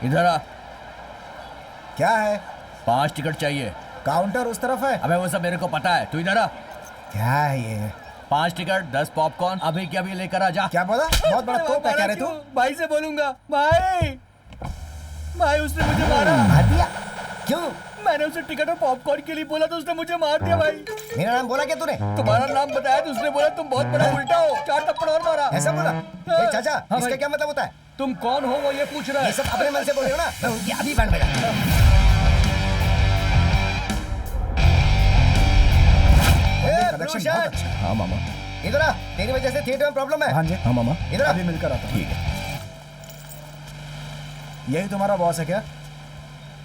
इधर आ। क्या है? 5 टिकट चाहिए। काउंटर उस तरफ है। अबे वो सब मेरे को पता है, तू इधर आ। क्या है ये? 5 टिकट 10 पॉपकॉर्न अभी के अभी लेकर आ जा। क्या बोला? बहुत बड़ा तोप है कह रहे तू? भाई से बोलूंगा। भाई उसने मुझे मारा। मार दिया? क्यों? मैंने उसे टिकट और पॉपकॉर्न के लिए बोला तो उसने मुझे मार दिया भाई। मेरा नाम बोला क्या तूने? तुम्हारा नाम बताया तो उसने बोला तुम बहुत बड़ा उल्टा हो, 4 थप्पड़ और मारा। ऐसा बोला? चाचा इसका क्या मतलब होता है? तुम कौन हो वो ये पूछ रहा है। ये सब अपने मन से बोल रहे हो ना, मैं उनकी अभी बैंड बजा। हाँ मामा। इधर आ, तेरी वजह से थिएटर में प्रॉब्लम है। हाँ मामा। इधर अभी मिलकर आता। ठीक है। यही तुम्हारा बॉस है क्या?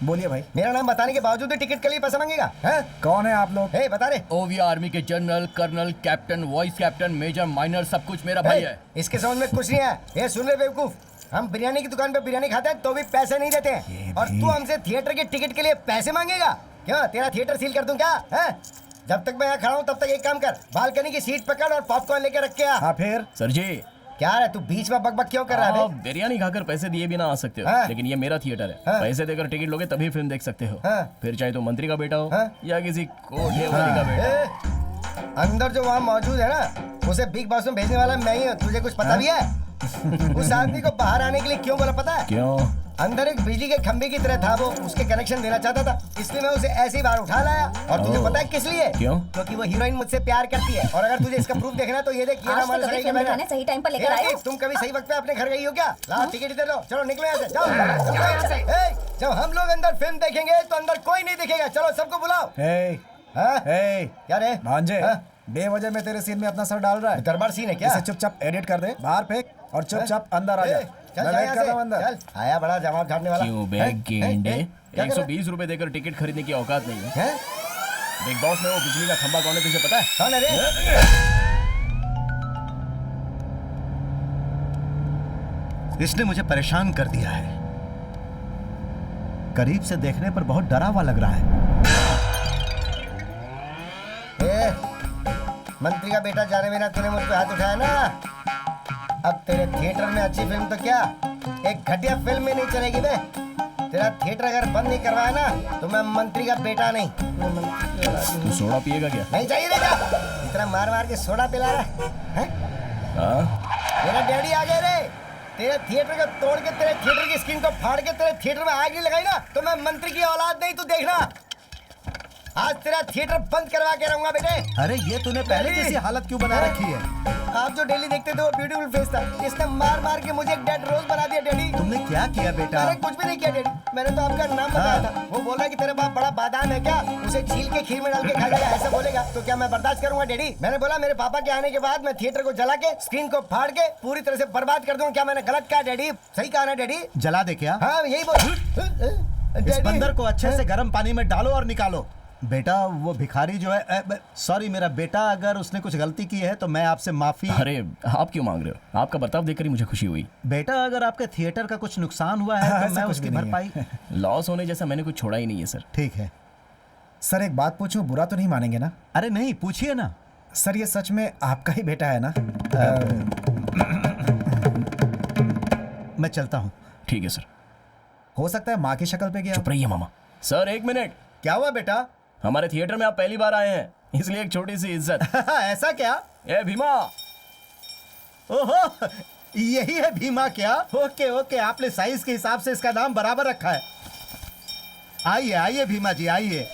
बोलिए भाई। मेरा नाम बताने के बावजूद भी टिकट के लिए पैसा मांगेगा? हैं? कौन है आप लोग? बता रहे। ओवीआर आर्मी के general, colonel, captain, vice captain, major, minor सब कुछ मेरा भाई है। इसके समझ में कुछ नहीं है। ये सुन ले बेवकूफ, हम बिरयानी की दुकान पे बिरयानी खाते हैं तो भी पैसे नहीं देते हैं, और तू हमसे थिएटर के टिकट के लिए पैसे मांगेगा? क्यों तेरा थिएटर सील कर दूं क्या? है? जब तक मैं यहाँ खड़ा हूँ तब तक एक काम कर, बालकनी की सीट पकड़ और पॉपकॉर्न लेके रख के आ। हाँ फिर? सर जी क्या है तू बीच में बकबक क्यों कर रहा है? बिरयानी खाकर पैसे दिए बिना आ सकते हो। हाँ? लेकिन ये मेरा थिएटर है। हाँ? पैसे देकर टिकट लोगे तभी फिल्म देख सकते हो। हाँ? फिर चाहे तो मंत्री का बेटा हो हाँ? या किसी कोठे वाली का बेटा। अंदर जो वहाँ मौजूद है ना, उसे बिग बॉस में भेजने वाला मैं ही हूँ। तुझे कुछ पता भी है? उस आदमी को बाहर आने के लिए क्यों बोला पता है? क्यों? अंदर एक बिजली के खंभे की तरह था वो, उसके कनेक्शन देना चाहता था, इसलिए मैं उसे ऐसे ही बाहर उठा लाया। और तुझे पता है किस लिए? क्यों? क्योंकि वो हीरोइन मुझसे प्यार करती है। और अगर तुझे इसका प्रूफ देखना है तो ये देख, ये आज तो कभी फिल्म दिखाने सही टाइम पर लेकर आए हो। तुम कभी सही वक्त पे अपने घर गई हो क्या? लाओ टिकट इधर लो, चलो निकलो यहाँ से, जाओ यहाँ से। जब हम लोग अंदर फिल्म देखेंगे तो अंदर कोई नहीं दिखेगा, चलो सबको बुलाओ। क्या रे भांजे, बेवजह में तेरे सीन में अपना सर डाल रहा है। दरबार सीन है क्या? इसे चुपचाप एडिट कर दे, बाहर फेंक और चुपचाप अंदर आ जा। मैं वेट कर रहा हूं अंदर। चल आया बड़ा जवाब झाड़ने वाला। क्यों बैग गेंडे? 120 रुपए देकर टिकट खरीदने की औकात नहीं है। बिग बॉस में वो बिजली का खंभा कौन है तुझे पता है? कौन है रे? इसने मुझे परेशान कर दिया है। करीब से देखने पर बहुत डरा हुआ लग रहा है। मंत्री का बेटा जाने बिना तूने मुझ पे हाथ उठाया ना, अब तेरे थिएटर में अच्छी फिल्म तो क्या, एक घटिया फिल्म में नहीं चलेगी बे। तेरा थिएटर अगर बंद नहीं करवाया ना तो मैं मंत्री का बेटा नहीं। तू सोडा पिएगा क्या? नहीं चाहिए बेटा, इतना मार मार के सोडा पिला रहा है? मेरा डैडी आ गए रे। तेरे थिएटर को तोड़ के, तेरे थिएटर की स्क्रीन को फाड़ के तेरे थिएटर में आग नहीं लगाई ना तो मैं मंत्री की औलाद नहीं, तू देखना। आज तेरा थिएटर बंद करवा के रहूंगा बेटे। अरे ये तूने पहले जैसी हालत क्यों बना रखी है? आप जो डेली देखते थे वो ब्यूटीफुल फेस था, इसने मार मार के मुझे एक डेड रोज बना दिया डैडी। तुमने क्या किया बेटा? मैंने कुछ भी नहीं किया डैडी, मैंने तो आपका नाम बताया था। वो बोल रहा है कि तेरे बाप बड़ा बादाम है क्या, उसे छील के खीर में डाल के खा जाएगा, ऐसा बोलेगा तो क्या मैं बर्दाश्त करूंगा डैडी? मैंने बोला मेरे पापा के आने के बाद मैं थिएटर को जला के स्क्रीन को फाड़ के पूरी तरह से बर्बाद कर दूंगा, क्या मैंने गलत कहा डैडी? सही कहा ना डैडी? जला दे क्या? हाँ यही बोल। इस बंदर को अच्छे से गर्म पानी में डालो और निकालो। बेटा वो भिखारी जो है, सॉरी मेरा बेटा, अगर उसने कुछ गलती की है तो मैं आपसे माफी। अरे आप क्यों मांग रहे हो? आपका बर्ताव देखकर ही मुझे खुशी हुई। बेटा अगर आपके थिएटर का कुछ नुकसान हुआ है तो मैं उसकी भरपाई। लॉस होने जैसा मैंने कुछ छोड़ा ही नहीं है सर। ठीक है सर एक बात पूछूं, बुरा तो नहीं मानेंगे ना? अरे नहीं, पूछिए ना। सर ये सच में आपका ही बेटा है ना? मैं चलता हूँ। ठीक है सर। हो सकता है माँ की शक्ल पे गया। चुप रहिए मामा। सर एक मिनट। क्या हुआ बेटा? हमारे थिएटर में आप पहली बार आए हैं, इसलिए एक छोटी सी इज्जत। ऐसा क्या? ए भीमा। ओहो यही है भीमा क्या? ओके ओके, आपने साइज के हिसाब से इसका नाम बराबर रखा है। आइए आइए भीमा जी आइए।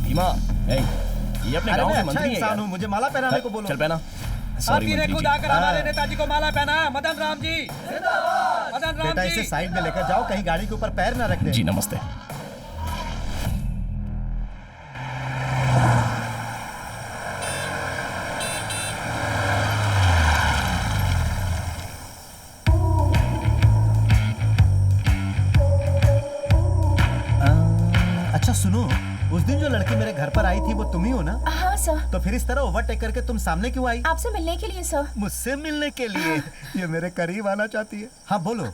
भीमा ये अपने गांव के अच्छा मंत्री हैं इंसान यार। हूँ, मुझे माला पहनाने को बोलो। चल पहना। आपी ने खुद आकर हमारे नेताजी को माला पहना। मदन राम जी, मदन राम बेटा जी। इसे साइड में लेकर जाओ, कहीं गाड़ी के ऊपर पैर ना रख दे। जी नमस्ते। अच्छा सुनो, उस दिन जो लड़की मेरे घर पर आई थी वो तुम ही हो ना? हाँ सर। तो फिर इस तरह ओवरटेक करके तुम सामने क्यों आई? आपसे मिलने के लिए सर। मुझसे मिलने के लिए? ये मेरे करीब आना चाहती है। हाँ बोलो।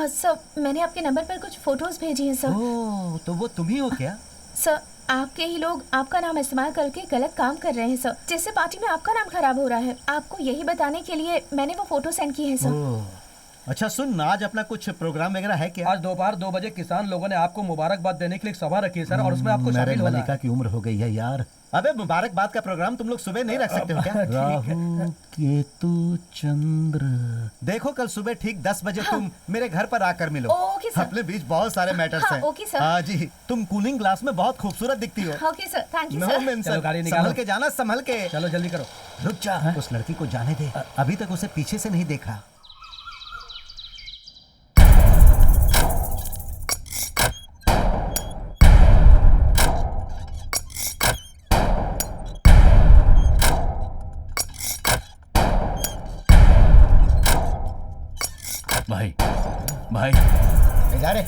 सर मैंने आपके नंबर पर कुछ फोटोज भेजी हैं सर। ओह तो वो तुम ही हो क्या? सर आपके ही लोग आपका नाम इस्तेमाल करके गलत काम कर रहे हैं सर, जिससे पार्टी में आपका नाम खराब हो रहा है। आपको यही बताने के लिए मैंने वो फोटो सेंड की है सर। अच्छा सुन, आज अपना कुछ प्रोग्राम वगैरह है क्या? आज दोपहर 2 बजे किसान लोगों ने आपको मुबारकबाद देने के लिए एक सभा रखी है सर, और उसमें आपको शामिल होना मल्लिका है। की उम्र हो गई है यार। अबे मुबारकबाद का प्रोग्राम तुम लोग सुबह नहीं रख सकते हो क्या? राहु केतु चंद्र। देखो कल सुबह ठीक 10 बजे तुम मेरे घर पर आकर मिलो। Okay sir. अपने बीच बहुत सारे मैटर्स हाँ, हैं। Okay sir. हाँ जी, तुम कूलिंग ग्लास में बहुत खूबसूरत दिखती हो। Okay sir, thank you know sir. Mention. चलो, गाड़ी निकालो। संभल के जाना, संभल के। चलो जल्दी करो। रुक जा, उस लड़की को जाने दे, अभी तक उसे पीछे से नहीं देखा। भाई भाई जा रे।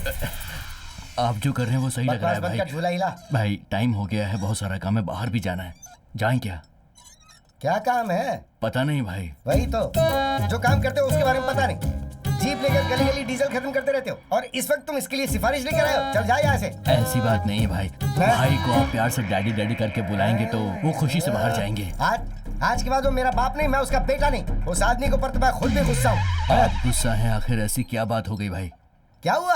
आप जो कर रहे हैं वो सही लग रहा है भाई। झूला हिला। भाई टाइम हो गया है, बहुत सारा काम है, बाहर भी जाना है। जाएं क्या? क्या काम है? पता नहीं भाई। वही तो, जो काम करते हो उसके बारे में पता नहीं। जीप लेकर गली गली डीजल खत्म करते रहते हो, और इस वक्त तुम इसके लिए सिफारिश लेकर आए हो। चल जा यहाँ से। ऐसी बात नहीं है भाई। भाई को आप प्यार से डैडी डैडी करके बुलाएंगे तो वो खुशी से बाहर जाएंगे। आज के बाद वो मेरा बाप नहीं, मैं उसका बेटा नहीं। उस आदमी के ऊपर तो मैं खुद भी गुस्सा हूँ। आप गुस्सा है? आखिर ऐसी क्या बात हो गई भाई? क्या हुआ?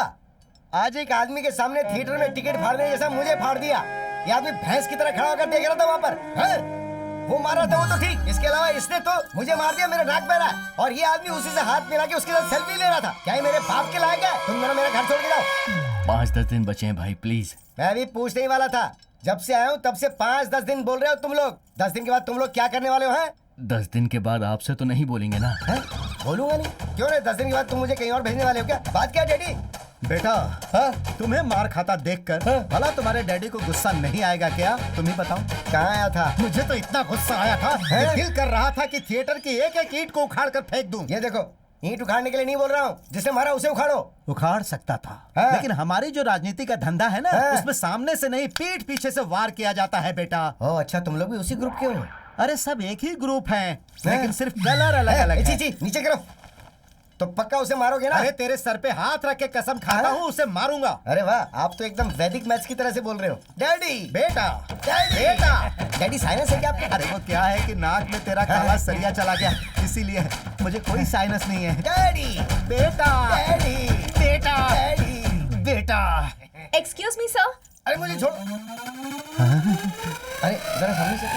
आज एक आदमी के सामने थिएटर में टिकट फाड़ने जैसा मुझे फाड़ दिया। ये आदमी भैंस की तरह खड़ा होकर देख रहा था वहाँ पर। है? वो मारा था वो तो ठीक, इसके अलावा इसने तो मुझे मार दिया, मेरा नाक बह रहा है, और ये आदमी उसी से हाथ मिला के उसके साथ सेल्फी ले रहा था। क्या ये मेरे बाप के लायक है? तुम दोनों मेरा घर छोड़ के जाओ। 5-10 दिन बचे हैं भाई, प्लीज। मैं भी पूछने ही वाला था, जब से आया हूँ तब से 5-10 दिन बोल रहे हो तुम लोग। 10 दिन के बाद तुम लोग क्या करने वाले हो? हैं? 10 दिन के बाद आपसे तो नहीं बोलेंगे ना? बोलूंगा नहीं, क्यों नहीं? 10 दिन के बाद तुम मुझे कहीं और भेजने वाले हो क्या? बात क्या है डैडी? बेटा तुम्हें मार खाता देखकर भला तुम्हारे डैडी को गुस्सा नहीं आएगा क्या? तुम ही बताओ। कहाँ आया था? मुझे तो इतना गुस्सा आया था, दिल कर रहा था कि थिएटर की एक एक ईंट को उखाड़ कर फेंक दूं। ये देखो, ईंट उखाड़ने के लिए नहीं बोल रहा हूँ, जिसने मारा उसे उखाड़ो। उखाड़ सकता था, लेकिन हमारी जो राजनीति का धंधा है ना, उसमें सामने से नहीं पीठ पीछे से वार किया जाता है बेटा। ओह अच्छा, तुम लोग भी उसी ग्रुप के हो? अरे सब एक ही ग्रुप हैं, लेकिन सिर्फ कलर अलग अलग है। नीचे करो। तो पक्का उसे मारोगे ना? अरे तेरे सर पे हाथ रख के कसम खाता हूँ उसे मारूंगा। अरे वाह, आप तो एकदम वैदिक मैथ्स की तरह से बोल रहे हो। डैडी बेटा, डैडी बेटा। डैडी साइनस है क्या आपको? अरे वो क्या है कि नाक में तेरा काला सरिया चला गया, इसीलिए मुझे कोई साइनस नहीं है। डैडी बेटा, डैडी बेटा, डैडी बेटा। Excuse me sir. अरे मुझे छोड़। अरे जरा सामने से।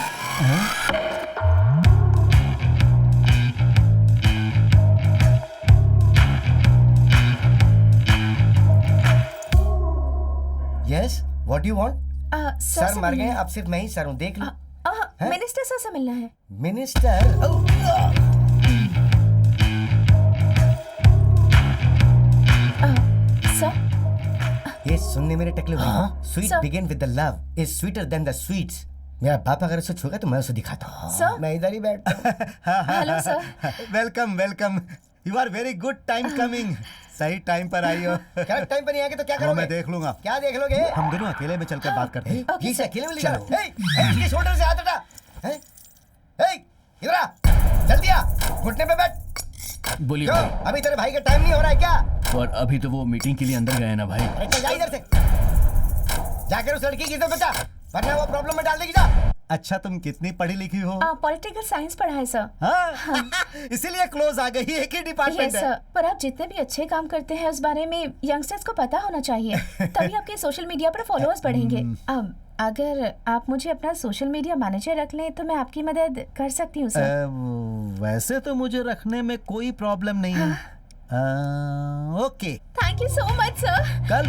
Yes, what do you want? Sir मर गए, अब सिर्फ मैं ही सर हूँ, देख लो। मिनिस्टर सर से मिलना है। मिनिस्टर? सर ये सुनने मेरे टकले हुए। Sweet begin with the love is sweeter than the sweets. मेरा बाप अगर उसे छूगा तो मैं उसे दिखाता हूँ। सर मैं इधर ही बैठ। Hello sir. Welcome welcome, you are very good time coming. सही टाइम पर आई हो। क्या टाइम पर नहीं आएगा तो क्या वो करोगे? मैं देख लूंगा। क्या देख लोगे? हम दोनों अकेले में चलकर बात करते हैं। ये से अकेले में ले चलो। जाओ। इसके शोल्डर से हाथ हटा। इधर आ, जल्दी आ, घुटने पे बैठ। बोलिए क्यों? भाई। अभी तेरे भाई का टाइम नहीं हो रहा है क्या? और अभी तो वो मीटिंग के लिए अंदर गए ना भाई। अरे चल जा इधर से, जाकर उस लड़की की इज्जत बचा, वरना वो प्रॉब्लम में डाल देगी। जा। अच्छा, तुम कितनी पढ़ी लिखी हो? पॉलिटिकल साइंस पढ़ा है सर। हाँ? इसीलिए क्लोज आ गई, एक ही डिपार्टमेंट है। सर, पर आप जितने भी अच्छे काम करते हैं उस बारे में यंगस्टर्स को पता होना चाहिए, तभी आपके सोशल मीडिया पर फॉलोअर्स बढ़ेंगे। अगर आप मुझे अपना सोशल मीडिया मैनेजर रख लें तो मैं आपकी मदद कर सकती हूँ सर। वैसे तो मुझे रखने में कोई प्रॉब्लम नहीं है। Okay, thank you so much sir. कल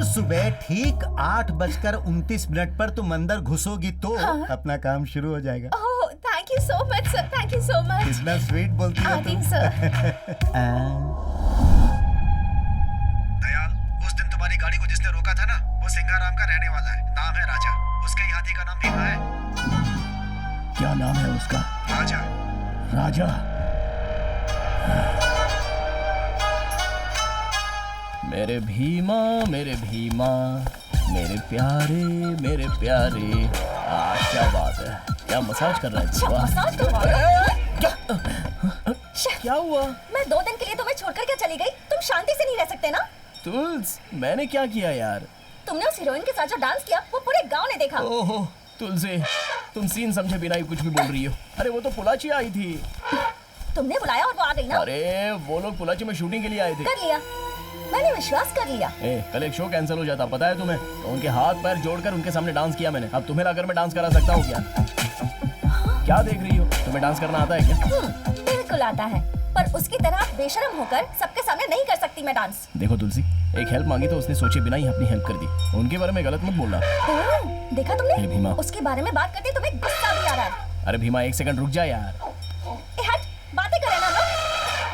सुबह ठीक 8:29 पर तुम अंदर घुसोगी तो अपना काम शुरू हो जाएगा। Oh, thank you so much sir, thank you so much. कितना स्वीट बोलती हो तुम। सर। दयाल, उस दिन तुम्हारी गाड़ी को जिसने रोका था ना, वो सिंगाराम का रहने वाला है। नाम है राजा। उसके हाथी का नाम भीमा है। क्या नाम है उसका? राजा। राजा? मेरे भीमा, मेरे भीमा, मेरे प्यारे, मेरे प्यारे। क्या बात है, क्या मसाज कर रहा है? अच्छा, मसाज करवा रहा क्या हुआ? मैं 2 दिन के लिए तुम्हें छोड़कर क्या चली गई? तुम शांति से नहीं रह सकते ना? तुल्स, मैंने क्या किया यार? तुमने उस हीरोइन के साथ जो डांस किया वो पूरे गांव ने देखा। ओहो तुलसी, तुम सीन समझे बिना ही कुछ भी बोल रही हो। अरे वो तो पुलाची आई थी। तुमने बुलाया और वो आ गई ना? अरे वो लोग पुलाची में शूटिंग के लिए आए थे। कर लिया, मैंने विश्वास कर लिया। कल एक शो कैंसिल हो जाता, पता है तुम्हें? तो उनके हाथ पैर जोड़कर उनके सामने डांस किया मैंने। अब तुम्हें लाकर मैं डांस करा सकता हूँ क्या? क्या देख रही हो? तुम्हें डांस करना आता है क्या? बिल्कुल आता है, पर उसकी तरह बेशर्म होकर सबके सामने नहीं कर सकती मैं डांस। देखो तुलसी, एक हेल्प मांगी तो उसने सोचे बिना ही अपनी हेल्प कर दी। उनके बारे में गलत मत बोलना। देखा हे तुमने? भीमा। उसके बारे में बात करते तुम्हें गुस्सा भी आ रहा है। अरे भीमा, एक सेकंड रुक जा यार। हट, बातें करे ना लोग।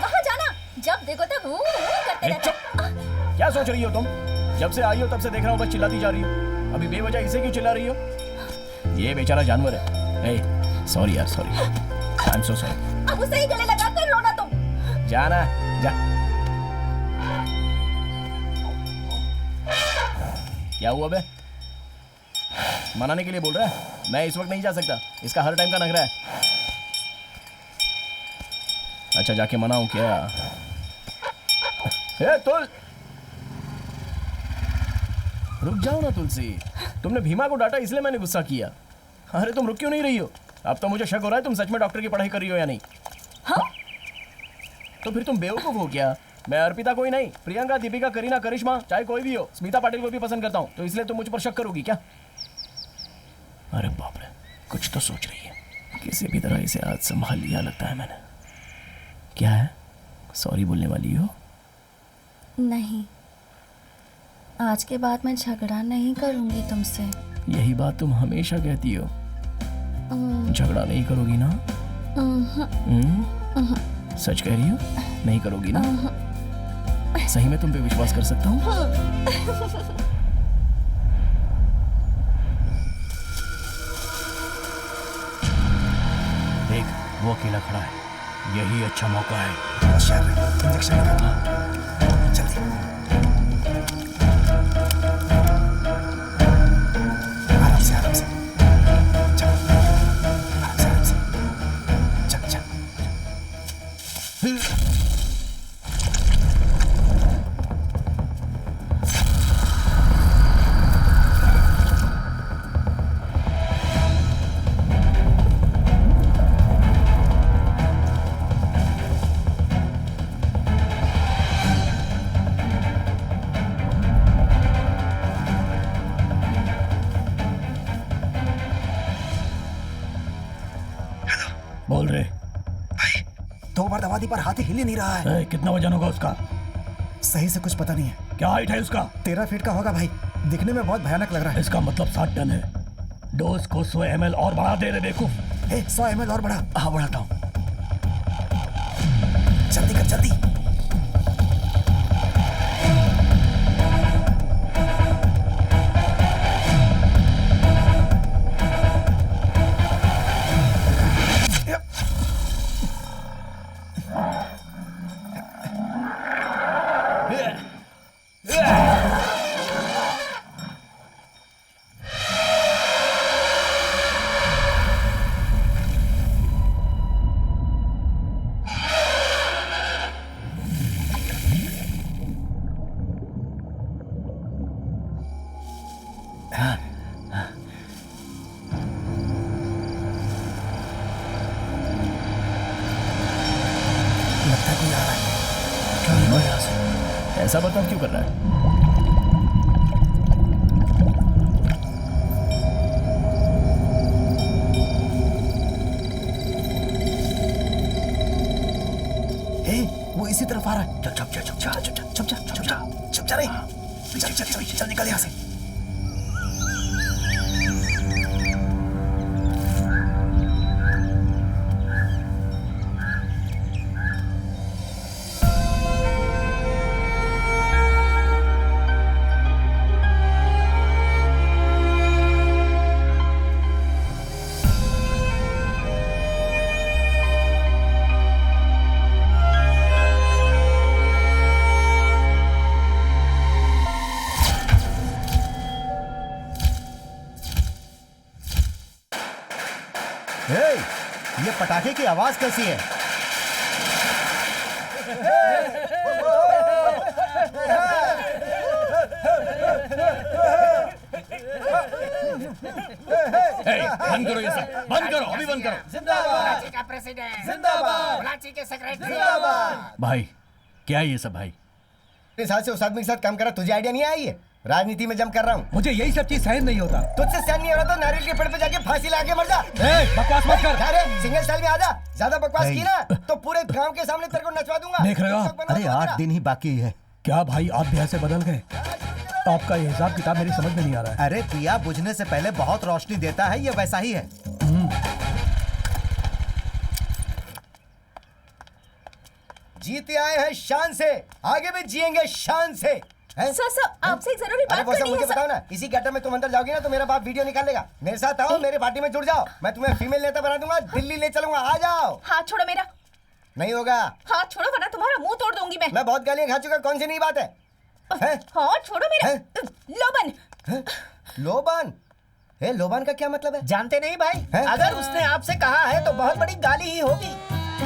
वहाँ जाना, जब देखो तब करते रहते। क्या सोच रही हो तुम? जब से आई हो तब से देख रहा हूँ बस चिल्लाती जा रही हो। अभी बेवजह इसे क्यों चिल्ला रही हो? ये बेचारा जानवर है। सॉरी यार, sorry. I am so sorry. अब उसे ही गले लगा कर रोना तुम। जाना, जा। क्या हुआ बे? मनाने के लिए बोल रहा है? मैं इस वक्त नहीं जा सकता, इसका हर टाइम का नखरा है। अच्छा, जाके मनाऊं क्या? तुल, रुक जाओ ना तुलसी। तुमने भीमा को डांटा इसलिए मैंने गुस्सा किया। अरे तुम रुक क्यों नहीं रही हो? अब तो मुझे शक हो रहा है तुम सच में डॉक्टर की पढ़ाई कर रही हो या नहीं। हाँ? तो फिर तुम बेवकूफ हो क्या? मैं अर्पिता कोई नहीं, प्रियंका, दीपिका, करीना, करिश्मा, चाहे कोई भी हो, स्मिता पाटिल को भी पसंद करता हूँ, तो इसलिए तुम मुझ पर शक करोगी क्या? अरे बाप रे, कुछ तो सोच रही है। किसी भी तरह इसे आज संभाल लिया लगता है मैंने। क्या है, सॉरी बोलने वाली हो? नहीं, आज के बाद मैं झगड़ा नहीं करूंगी तुमसे। यही बात तुम हमेशा कहती हो। झगड़ा नहीं करोगी ना? सच कह रही हो? नहीं करोगी ना? सही में तुम पे विश्वास कर सकता हूँ? देख, वो अकेला खड़ा है, यही अच्छा मौका है। इंजेक्शन लगा। जल्दी। आराम से, आराम से। चल, आराम से। चल, चल। बोल रहे भाई, 2 बार दबा दी पर हाथी हिल ही नहीं रहा है। कितना वजन होगा उसका? सही से कुछ पता नहीं है। क्या हाइट है उसका? 13 फीट का होगा भाई, दिखने में बहुत भयानक लग रहा है। इसका मतलब 60 टन है। डोज को 100 ml और बढ़ा दे रे बेवकूफ। 100 ml और बढ़ा। हाँ बढ़ाता हूँ। जल्दी कर जल्दी। ऐसा बर्ताव क्यों कर रहा है? वो इसी तरफ आ रहा है। चल चुप जा रे। चल निकल यहाँ से। ये पटाखे की आवाज कैसी है? बंद करो ये सब, बंद करो, अभी बंद करो। जिंदाबाद का प्रेसिडेंट, जिंदाबाद कराची के सेक्रेटरी, जिंदाबाद। भाई क्या है ये सब भाई? इस हाथ से उस आदमी के साथ काम करा, तुझे आइडिया नहीं आई है? राजनीति में जम कर रहा हूँ। मुझे यही सब चीज सहन नहीं होता। तुझसे सहन नहीं हो रहा तो नारियल के पेड़ पे जाके फांसी लगा के मर जा। बकवास मत कर। अरे सिंगल स्टाइल में आजा। ज्यादा बकवास की ना तो पूरे गांव के सामने तेरे को नचवा दूंगा। देख रहे हो आप? अरे 8 दिन ही बाकी है। क्या भाई आप भी ऐसे बदल गए? आपका ये हिसाब किताब मेरी समझ में नहीं आ रहा है। अरे दिया बुझने से पहले बहुत रोशनी देता है, ये वैसा ही है। जीते आए हैं शान से, आगे भी जिएंगे शान से। सर आपसे एक जरूरी बात करनी है। मुझे बताओ ना, इसी गेटअप में तुम अंदर जाओगी ना तो मेरा बाप वीडियो निकाल लेगा। मेरे साथ आओ, मेरे पार्टी में जुड़ जाओ, मैं तुम्हें फीमेल नेता बना दूंगा, दिल्ली ले चलूंगा। आ जाओ। हाथ छोड़ो मेरा। नहीं होगा। हाथ छोड़ो वरना तुम्हारा मुंह तोड़ दूंगी मैं बहुत गालियां खा चुका, कौन सी नई बात है? हाथ छोड़ो मेरा। लोबन। लोबन? लोबन का क्या मतलब है? जानते नहीं भाई? अगर उसने आपसे कहा है तो बहुत बड़ी गाली ही होगी।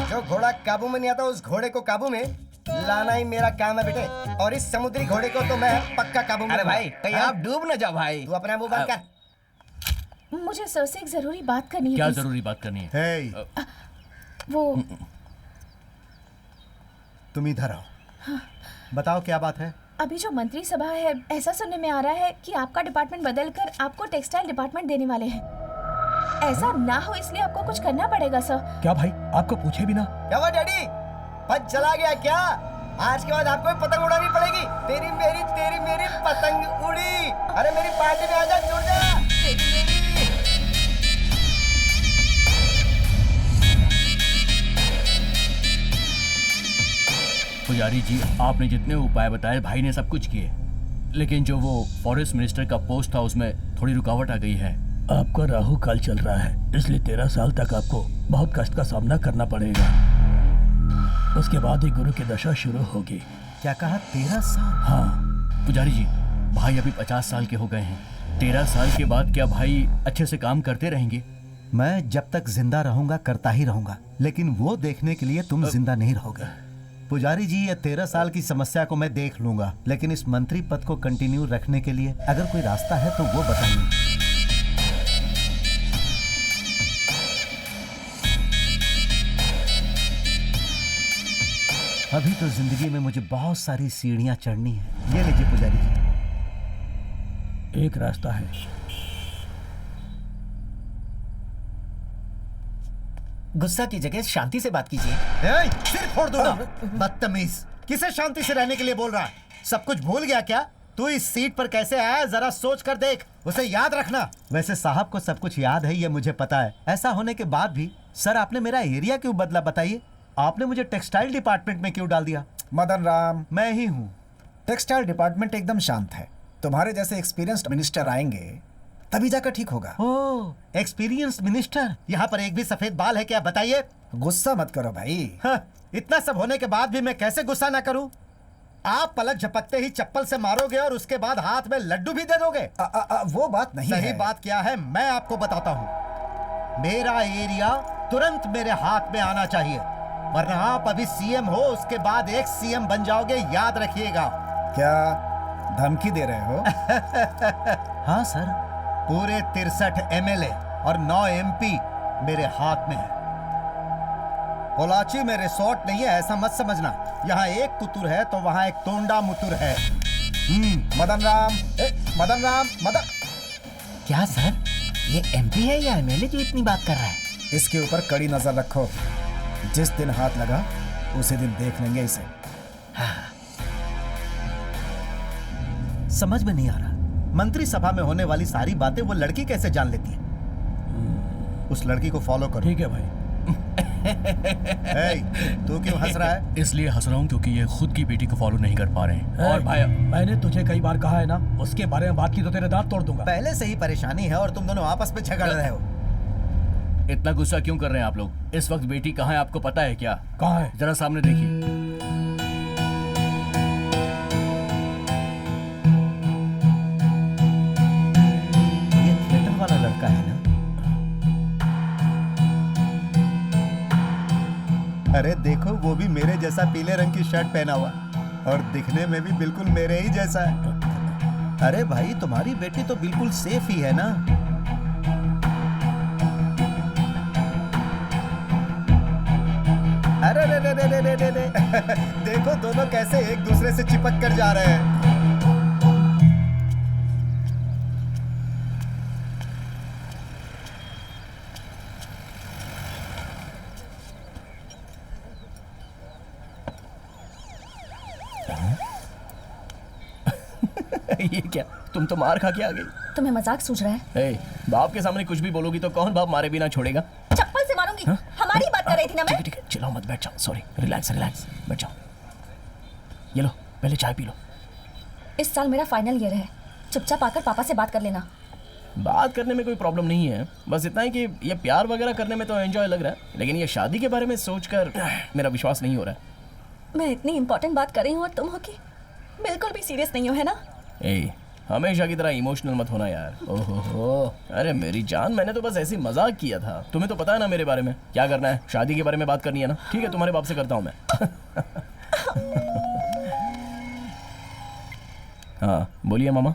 जो घोड़ा काबू में नहीं आता उस घोड़े को काबू में लाना ही मेरा काम है बेटे, और इस समुद्री घोड़े को तो मैं पक्का काबू में। अरे भाई कहीं आप डूब न जाओ भाई। तू अपना मुंह बंद कर। मुझे सर से एक जरूरी बात करनी है। क्या please। जरूरी बात करनी है? वो तुम इधर आओ। बताओ क्या बात है? अभी जो मंत्री सभा है, ऐसा सुनने में आ रहा है कि आपका डिपार्टमेंट बदलकर आपको टेक्सटाइल डिपार्टमेंट देने वाले हैं। ऐसा ना हो इसलिए आपको कुछ करना पड़ेगा सर। क्या भाई आपको पूछे बिना? क्या हुआ डैडी, पद चला गया क्या? आज के बाद आपको भी पतंग उड़ानी पड़ेगी। तेरी मेरी पतंग उड़ी। अरे मेरी पार्टी में आजा, जुड़ जा। तेरी मेरी। पुजारी जी, आपने जितने उपाय बताए भाई ने सब कुछ किए, लेकिन जो वो फॉरेस्ट मिनिस्टर का पोस्ट था उसमें थोड़ी रुकावट आ गई है। आपका राहु काल चल रहा है, इसलिए 13 साल तक आपको बहुत कष्ट का सामना करना पड़ेगा। उसके बाद ही गुरु की दशा शुरू होगी। क्या कहा? 13 साल? हाँ पुजारी जी, भाई अभी 50 साल के हो गए हैं। 13 साल के बाद क्या भाई अच्छे से काम करते रहेंगे? मैं जब तक जिंदा रहूंगा करता ही रहूंगा, लेकिन वो देखने के लिए तुम जिंदा नहीं रहोगे। पुजारी जी, ये 13 साल की समस्या को मैं देख लूंगा, लेकिन इस मंत्री पद को कंटिन्यू रखने के लिए अगर कोई रास्ता है तो वो बताइए। अभी तो जिंदगी में मुझे बहुत सारी सीढ़ियां चढ़नी है। ये लीजिए पुजारी जी। एक रास्ता है। गुस्सा की जगह शांति से बात कीजिए। सिर फोड़ दूंगा, बदतमीज। किसे शांति से रहने के लिए बोल रहा है? सब कुछ भूल गया क्या? तू इस सीट पर कैसे आया जरा सोच कर देख, उसे याद रखना। वैसे साहब को सब कुछ याद है, ये मुझे पता है। ऐसा होने के बाद भी सर आपने मेरा एरिया क्यों बदला बताइए? आपने मुझे टेक्सटाइल डिपार्टमेंट में क्यों डाल दिया? मदन राम, मैं ही हूँ। टेक्सटाइल डिपार्टमेंट एकदम शांत है। तुम्हारे जैसे एक्सपीरियंस्ड मिनिस्टर आएंगे तभी जाकर ठीक होगा। ओह, एक्सपीरियंस्ड मिनिस्टर। यहाँ पर एक भी सफेद बाल है क्या बताइए? गुस्सा मत करो भाई। हाँ, इतना सब होने के बाद भी मैं कैसे गुस्सा ना करूं? आप पलक झपकते ही चप्पल से मारोगे और उसके बाद हाथ में लड्डू भी दे दोगे। वो बात नहीं सही है। बात क्या है मैं आपको बताता हूँ। मेरा एरिया तुरंत मेरे हाथ में आना चाहिए, वरना आप अभी सीएम हो, उसके बाद एक सीएम बन जाओगे, याद रखिएगा। क्या धमकी दे रहे हो? हाँ सर, पूरे 63 एमएलए और 9 एमपी मेरे हाथ में है। पोलाची में रिसोर्ट नहीं है ऐसा मत समझना। यहाँ एक कुतुर है तो वहाँ एक तोंडा मुतुर है। मदन राम, मदन राम, मदन। क्या सर, ये एमपी है या एमएलए जो इतनी बात कर रहा है? इसके ऊपर कड़ी नजर रखो। जिस दिन हाथ लगा उसी दिन देख लेंगे इसे। हाँ। समझ में नहीं आ रहा, मंत्री सभा में होने वाली सारी बातें वो लड़की कैसे जान लेती है? उस लड़की को फॉलो करो। ठीक है भाई। तू क्यों हंस रहा है? इसलिए हंस रहा हूँ क्योंकि ये खुद की बेटी को फॉलो नहीं कर पा रहे हैं। और भाई, मैंने तुझे कई बार कहा है ना, उसके बारे में बात की तो तेरे दांत तोड़ दूंगा। पहले से ही परेशानी है और तुम दोनों आपस में झगड़ रहे हो। इतना गुस्सा क्यों कर रहे हैं आप लोग? इस वक्त बेटी कहाँ है आपको पता है क्या? कहाँ है? जरा सामने देखिए। ये थिएटर वाला लड़का है ना? अरे देखो, वो भी मेरे जैसा पीले रंग की शर्ट पहना हुआ और दिखने में भी बिल्कुल मेरे ही जैसा है। अरे भाई, तुम्हारी बेटी तो बिल्कुल सेफ ही है ना? अरे रे रे रे रे रे रे। देखो दोनों कैसे एक दूसरे से चिपक कर जा रहे हैं। ये क्या, तुम तो मार खा के आ गई। तुम्हें मजाक सूझ रहा है? ए, बाप के सामने कुछ भी बोलोगी तो कौन बाप मारे बिना छोड़ेगा? चप्पल से मारूंगी। हमारी बात कर रही थी ना मैं। ठीक है, चिल्लाओ मत, बैठ जाओ। सॉरी, रिलैक्स रिलैक्स, बैठ जाओ। ये लो, पहले चाय पी लो। इस साल मेरा फाइनल ईयर है, चुपचाप आकर पापा से बात कर लेना। बात करने में कोई प्रॉब्लम नहीं है, बस इतना है कि ये प्यार वगैरह करने में तो एंजॉय लग रहा है, लेकिन ये शादी के बारे में सोचकर मेरा विश्वास नहीं हो रहा है। मैं इतनी इंपॉर्टेंट बात कर रही हूँ और तुम हो कि बिल्कुल भी सीरियस नहीं हो, है ना? ए, हमेशा की तरह इमोशनल मत होना यार। ओहो, अरे मेरी जान, मैंने तो बस ऐसी मजाक किया था। तुम्हें तो पता है ना मेरे बारे में क्या करना है, शादी के बारे में बात करनी है ना। ठीक है, तुम्हारे बाप से करता हूँ मैं। हाँ बोलिए मामा।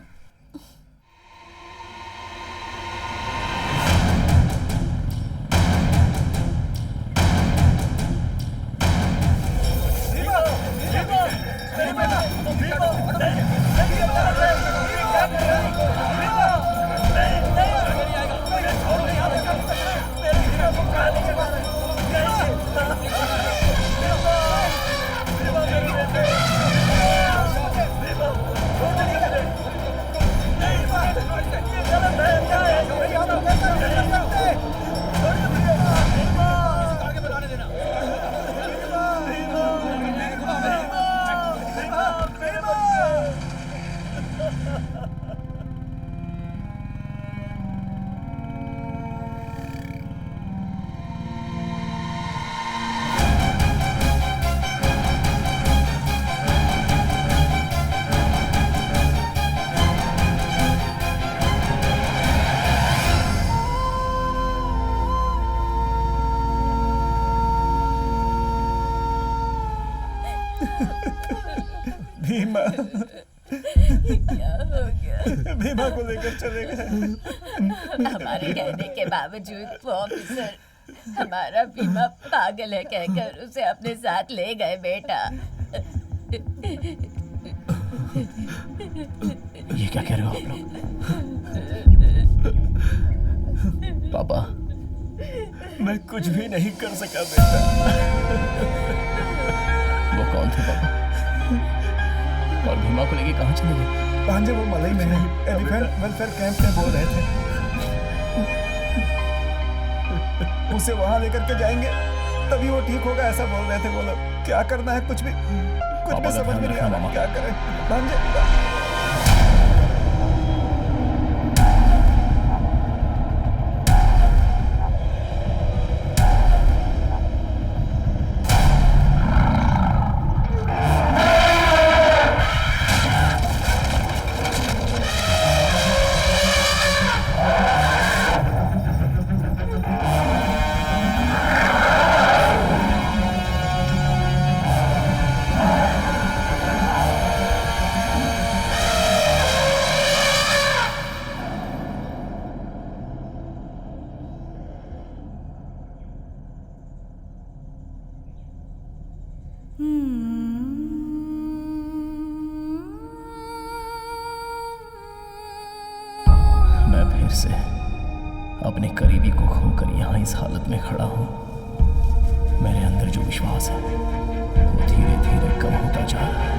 भीमा, क्या हो गया? भीमा को लेकर चले गए। हमारे कहने के बावजूद वो ऑफिसर हमारा भीमा पागल है कहकर उसे अपने साथ ले गए बेटा। ये क्या कह रहे हो आप लोग? पापा, मैं कुछ भी नहीं कर सका बेटा। वो कौन थे पापा? और भीमा को लेके कहाँ चले गए? भांजे वो मलई में है, एलिफेंट वेलफेयर कैंप में बोल रहे थे। उसे वहां लेकर के जाएंगे तभी वो ठीक होगा, ऐसा बोल रहे थे वो लोग। क्या करना है कुछ भी समझ में नहीं आ रहा, क्या करें भांजे। से अपने करीबी को खोकर यहाँ इस हालत में खड़ा हूँ। मेरे अंदर जो विश्वास है वो धीरे धीरे कम होता जा रहा है।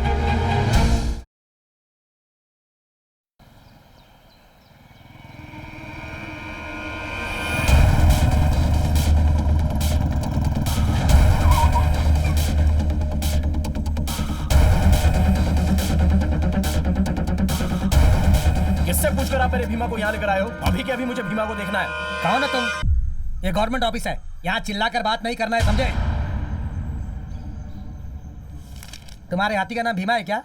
पूछकर आप मेरे भीमा को यहाँ लेकर आए हो? अभी के अभी मुझे भीमा को देखना है। कौन है तुम? ये गवर्नमेंट ऑफिस है, यहाँ चिल्लाकर बात नहीं करना है, समझे? तुम्हारे हाथी का नाम भीमा है क्या?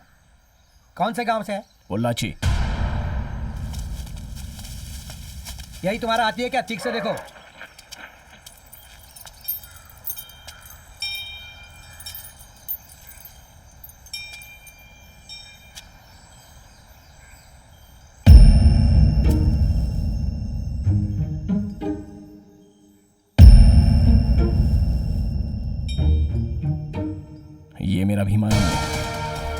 कौन से गांव से है? पोल्लाची। यही तुम्हारा हाथी है क्या? ठीक से देखो। ये मेरा भीमा नहीं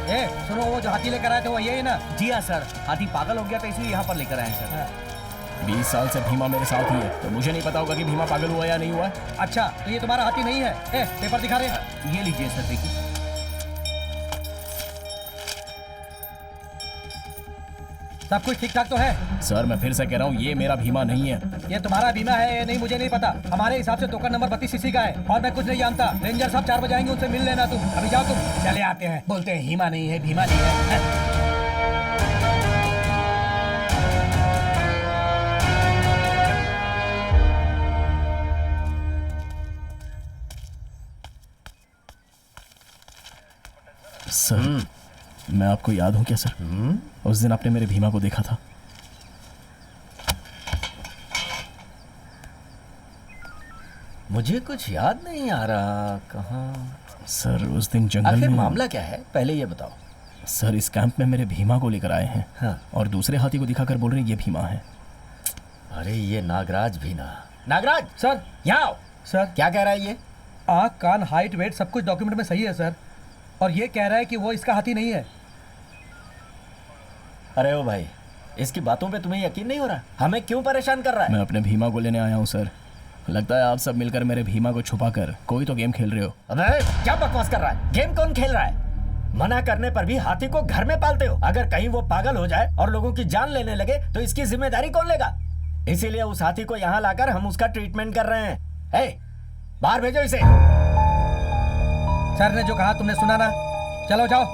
है। सुनो, वो जो हाथी लेकर आए थे वो यही ना? जी हाँ सर, हाथी पागल हो गया था इसलिए यहाँ पर लेकर आए सर। 20 साल से भीमा मेरे साथ ही है, तो मुझे नहीं पता होगा कि भीमा पागल हुआ या नहीं हुआ। अच्छा, तो ये तुम्हारा हाथी नहीं है? पेपर दिखा रहे? ये लीजिए सर, देखिए। सब कुछ ठीक ठाक तो है? सर मैं फिर से कह रहा हूँ, ये मेरा भीमा नहीं है। ये तुम्हारा भीमा है या नहीं मुझे नहीं पता। हमारे हिसाब से टोकन नंबर 32 सीसी का है और मैं कुछ नहीं जानता। रेंजर साहब 4 बजे आएंगे, उनसे मिल लेना तुम। अभी जाओ तुम। चले आते हैं, बोलते हैं हीमा नहीं है, भीमा नहीं है। सर मैं आपको याद हूँ क्या सर? उस दिन आपने मेरे भीमा को देखा था। मुझे कुछ याद नहीं आ रहा। कहाँ? सर उस दिन जंगल आखिर में। मामला क्या है पहले ये बताओ। सर इस कैंप में मेरे भीमा को लेकर आए हैं। हाँ। और दूसरे हाथी को दिखाकर बोल रहे हैं ये भीमा है। अरे ये नागराज भी ना। नागराज सर, यहाँ आओ। सर क्या कह रहा है ये? आँख कान हाइट वेट सब कुछ डॉक्यूमेंट में सही है सर, और ये कह रहा है कि वो इसका हाथी नहीं है। अरे ओ भाई, इसकी बातों पे तुम्हें यकीन नहीं हो रहा? हमें क्यों परेशान कर रहा है? मैं अपने भीमा को लेने आया हूँ सर। लगता है आप सब मिलकर मेरे भीमा को छुपाकर कोई तो गेम खेल रहे हो। अबे क्या बकवास कर रहा है? गेम कौन खेल रहा है? मना करने पर भी हाथी को घर में पालते हो। अगर कहीं वो पागल हो जाए और लोगों की जान लेने लगे तो इसकी जिम्मेदारी कौन लेगा? इसीलिए उस हाथी को यहाँ लाकर हम उसका ट्रीटमेंट कर रहे हैं। बाहर भेजो इसे। सर ने जो कहा तुमने सुना ना? चलो जाओ।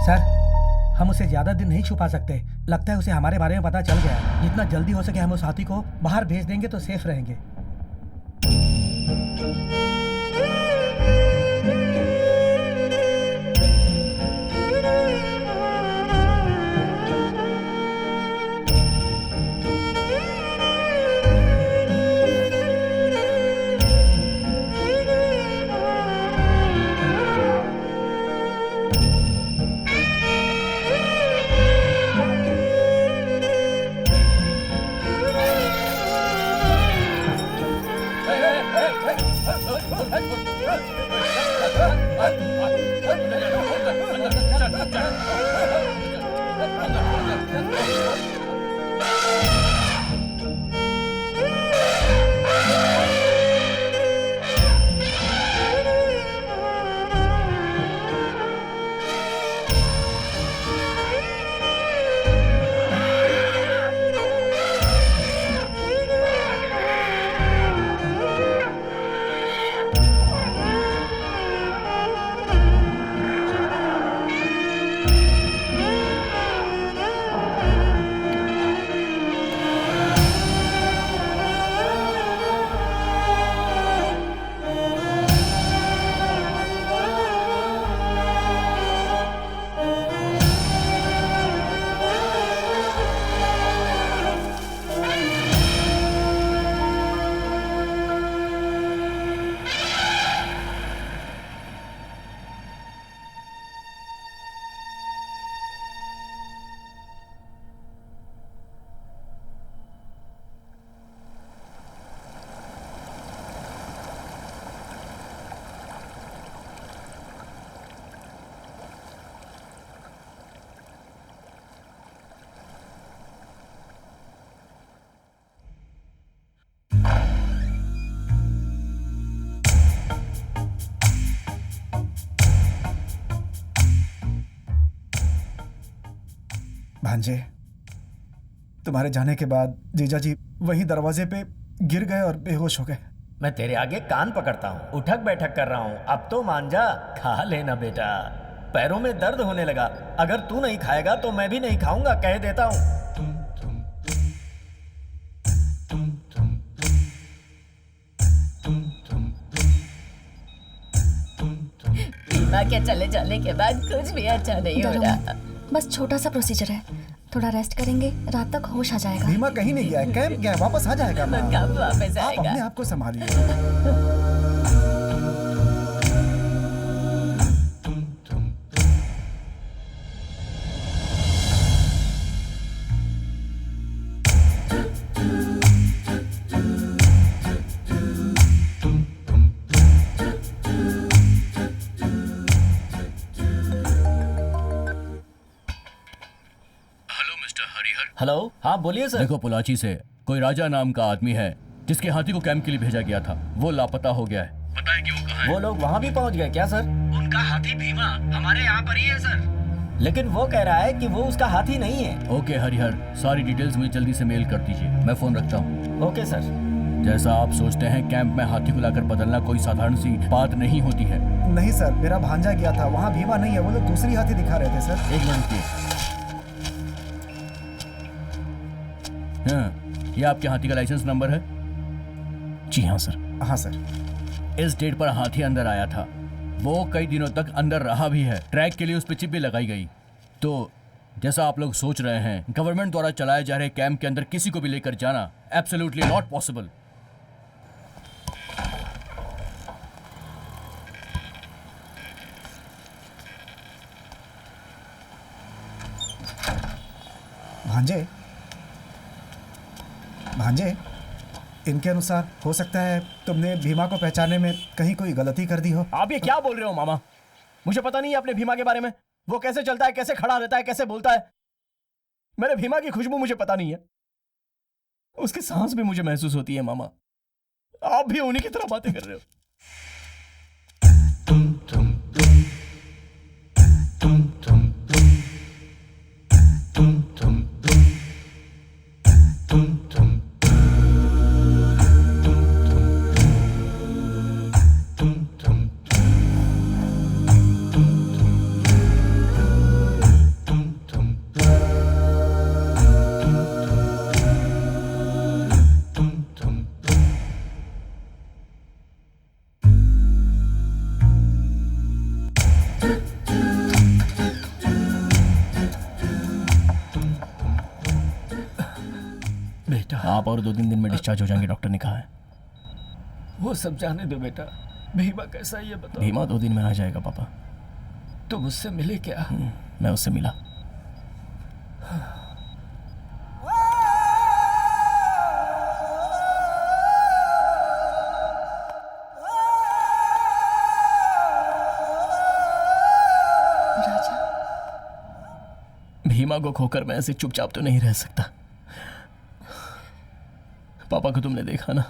सर हम उसे ज्यादा दिन नहीं छुपा सकते। लगता है उसे हमारे बारे में पता चल गया है। जितना जल्दी हो सके हम उस हाथी को बाहर भेज देंगे तो सेफ रहेंगे। भांजे, तुम्हारे जाने के बाद जीजा जी वहीं दरवाजे पे गिर गए और बेहोश हो गए। मैं तेरे आगे कान पकड़ता हूँ, उठक बैठक कर रहा हूँ, अब तो मान जा, खा लेना बेटा। पैरों में दर्द होने लगा, अगर तू नहीं खाएगा तो मैं भी नहीं खाऊंगा, कह देता हूँ। बीमा के चले जाने के बाद कुछ भी अच्छा नहीं हो रहा। बस छोटा सा प्रोसीजर है, थोड़ा रेस्ट करेंगे, रात तक होश आ जाएगा। भीमा कहीं नहीं गया है, कैंप गया है, वापस आ जाएगा। माँ, कब वापस आप आएगा? अपने आप को संभालिए। हेलो, हाँ बोलिए सर। देखो, पोलाची से कोई राजा नाम का आदमी है जिसके हाथी को कैंप के लिए भेजा गया था, वो लापता हो गया है। बताएं कि वो कहाँ है? वो लोग वहाँ भी पहुँच गए क्या सर? उनका हाथी भीमा हमारे यहाँ पर ही है सर। लेकिन वो कह रहा है कि वो उसका हाथी नहीं है। ओके हरिहर, सारी डिटेल्स मुझे जल्दी से मेल कर दीजिए, मैं फोन रखता हूँ। Okay sir. जैसा आप सोचते हैं, कैंप में हाथी को लाकर बदलना कोई साधारण सी बात नहीं होती है। नहीं सर, मेरा भांजा गया था, वहाँ भीमा नहीं है, वो लोग दूसरी हाथी दिखा रहे थे सर। एक मिनट रुकिए। हाँ, ये आपके हाथी का लाइसेंस नंबर है? जी हाँ सर। हाँ सर। इस डेट पर हाथी अंदर आया था, वो कई दिनों तक अंदर रहा भी है, ट्रैक के लिए उस पर चिप भी लगाई गई। तो जैसा आप लोग सोच रहे हैं, गवर्नमेंट द्वारा चलाए जा रहे कैंप के अंदर किसी को भी लेकर जाना एब्सोल्युटली नॉट पॉसिबल। भांजे, भांजे, इनके अनुसार हो सकता है तुमने भीमा को पहचानने में कहीं कोई गलती कर दी हो। आप ये क्या बोल रहे हो मामा? मुझे पता नहीं है अपने भीमा के बारे में। वो कैसे चलता है, कैसे खड़ा रहता है, कैसे बोलता है। मेरे भीमा की खुशबू मुझे पता नहीं है, उसकी सांस भी मुझे महसूस होती है। मामा, आप भी उन्हीं की तरह बातें कर रहे हो। आप और 2-3 दिन में डिस्चार्ज हो जाएंगे, डॉक्टर ने कहा है। वो सब जाने दो बेटा, भीमा कैसा है ये बताओ। भीमा 2 दिन में आ जाएगा पापा। तुम उससे मिले क्या? मैं उससे मिला। राजा, भीमा को खोकर मैं ऐसे चुपचाप तो नहीं रह सकता। पापा को तुमने देखा ना,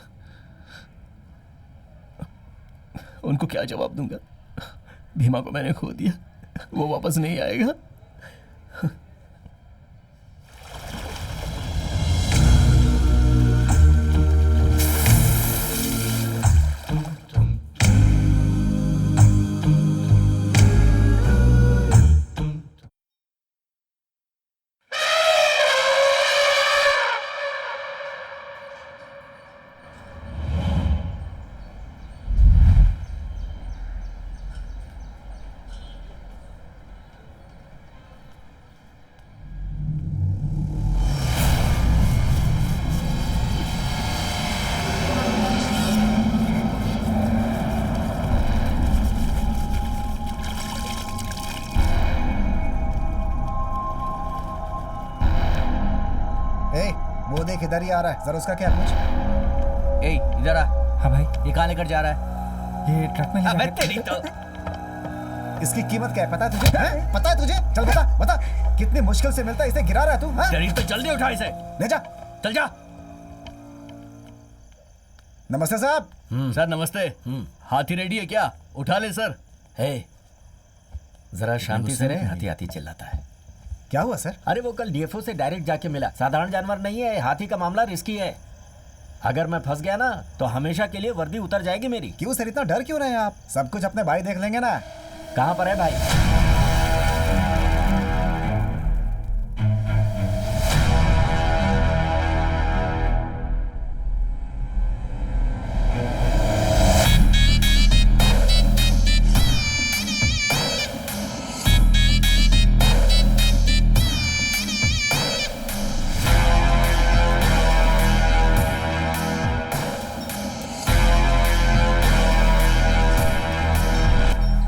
उनको क्या जवाब दूंगा? भीमा को मैंने खो दिया, वो वापस नहीं आएगा। वो देख इधर ही आ रहा है, जरा उसका क्या पूछ। ए इधर आ। हाँ भाई, ये कहाँ लेकर जा रहा है? ये ट्रक में ले अबे जाके- तेरी तो। इसकी कीमत क्या है पता है तुझे? हैं? पता है तुझे? चल बता बता, कितनी मुश्किल से मिलता है, इसे गिरा रहा है तू। हैं? शरीर पे जल्दी उठा इसे, ले जा। चल जा। नमस्ते साहब। सर नमस्ते। हाथी रेडी है क्या? उठा ले सर। हे, जरा शांति से रहे, हाथी हाथी चिल्लाता है। क्या हुआ सर? अरे वो कल डीएफओ से डायरेक्ट जाके मिला। साधारण जानवर नहीं है, हाथी का मामला रिस्की है। अगर मैं फंस गया ना तो हमेशा के लिए वर्दी उतर जाएगी मेरी। क्यों सर, इतना डर क्यों रहे हैं आप? सब कुछ अपने भाई देख लेंगे ना। कहाँ पर है भाई?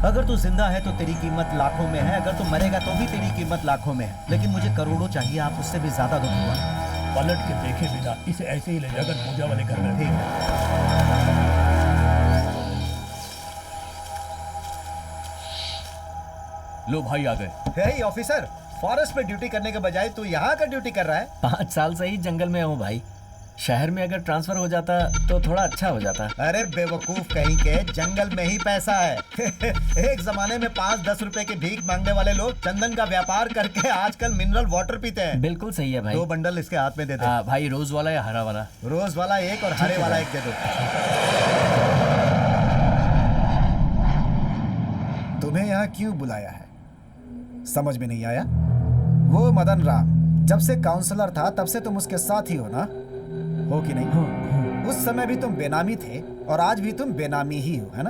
अगर तू जिंदा है तो तेरी कीमत लाखों में है, अगर तू मरेगा तो भी तेरी कीमत लाखों में है, लेकिन मुझे करोड़ों चाहिए। आप उससे भी ज्यादा दूंगा। पलट के देखे बिना इसे ऐसे ही ले जाकर पूजा वाले घर में। ठीक है। लो भाई आ गए। हे ऑफिसर, फॉरेस्ट में ड्यूटी करने के बजाय तू यहाँ का ड्यूटी कर रहा है? 5 साल से ही जंगल में हूँ भाई। शहर में अगर ट्रांसफर हो जाता तो थोड़ा अच्छा हो जाता। अरे बेवकूफ कहीं के, जंगल में ही पैसा है। एक जमाने में 5-10 रुपए की भीख मांगने वाले लोग चंदन का व्यापार करके आजकल मिनरल वाटर पीते हैं। बिल्कुल सही है भाई। 2 बंडल इसके हाथ में दे दे। भाई रोज वाला या हरा वाला? रोज वाला 1 और हरे वाला 1 दे दो। तुम्हें यहाँ क्यों बुलाया है समझ में नहीं आया? वो मदन राम जब से काउंसलर था तब से तुम उसके साथ ही हो ना, हो कि नहीं? उस समय भी तुम बेनामी थे और आज भी तुम बेनामी ही हो, है ना?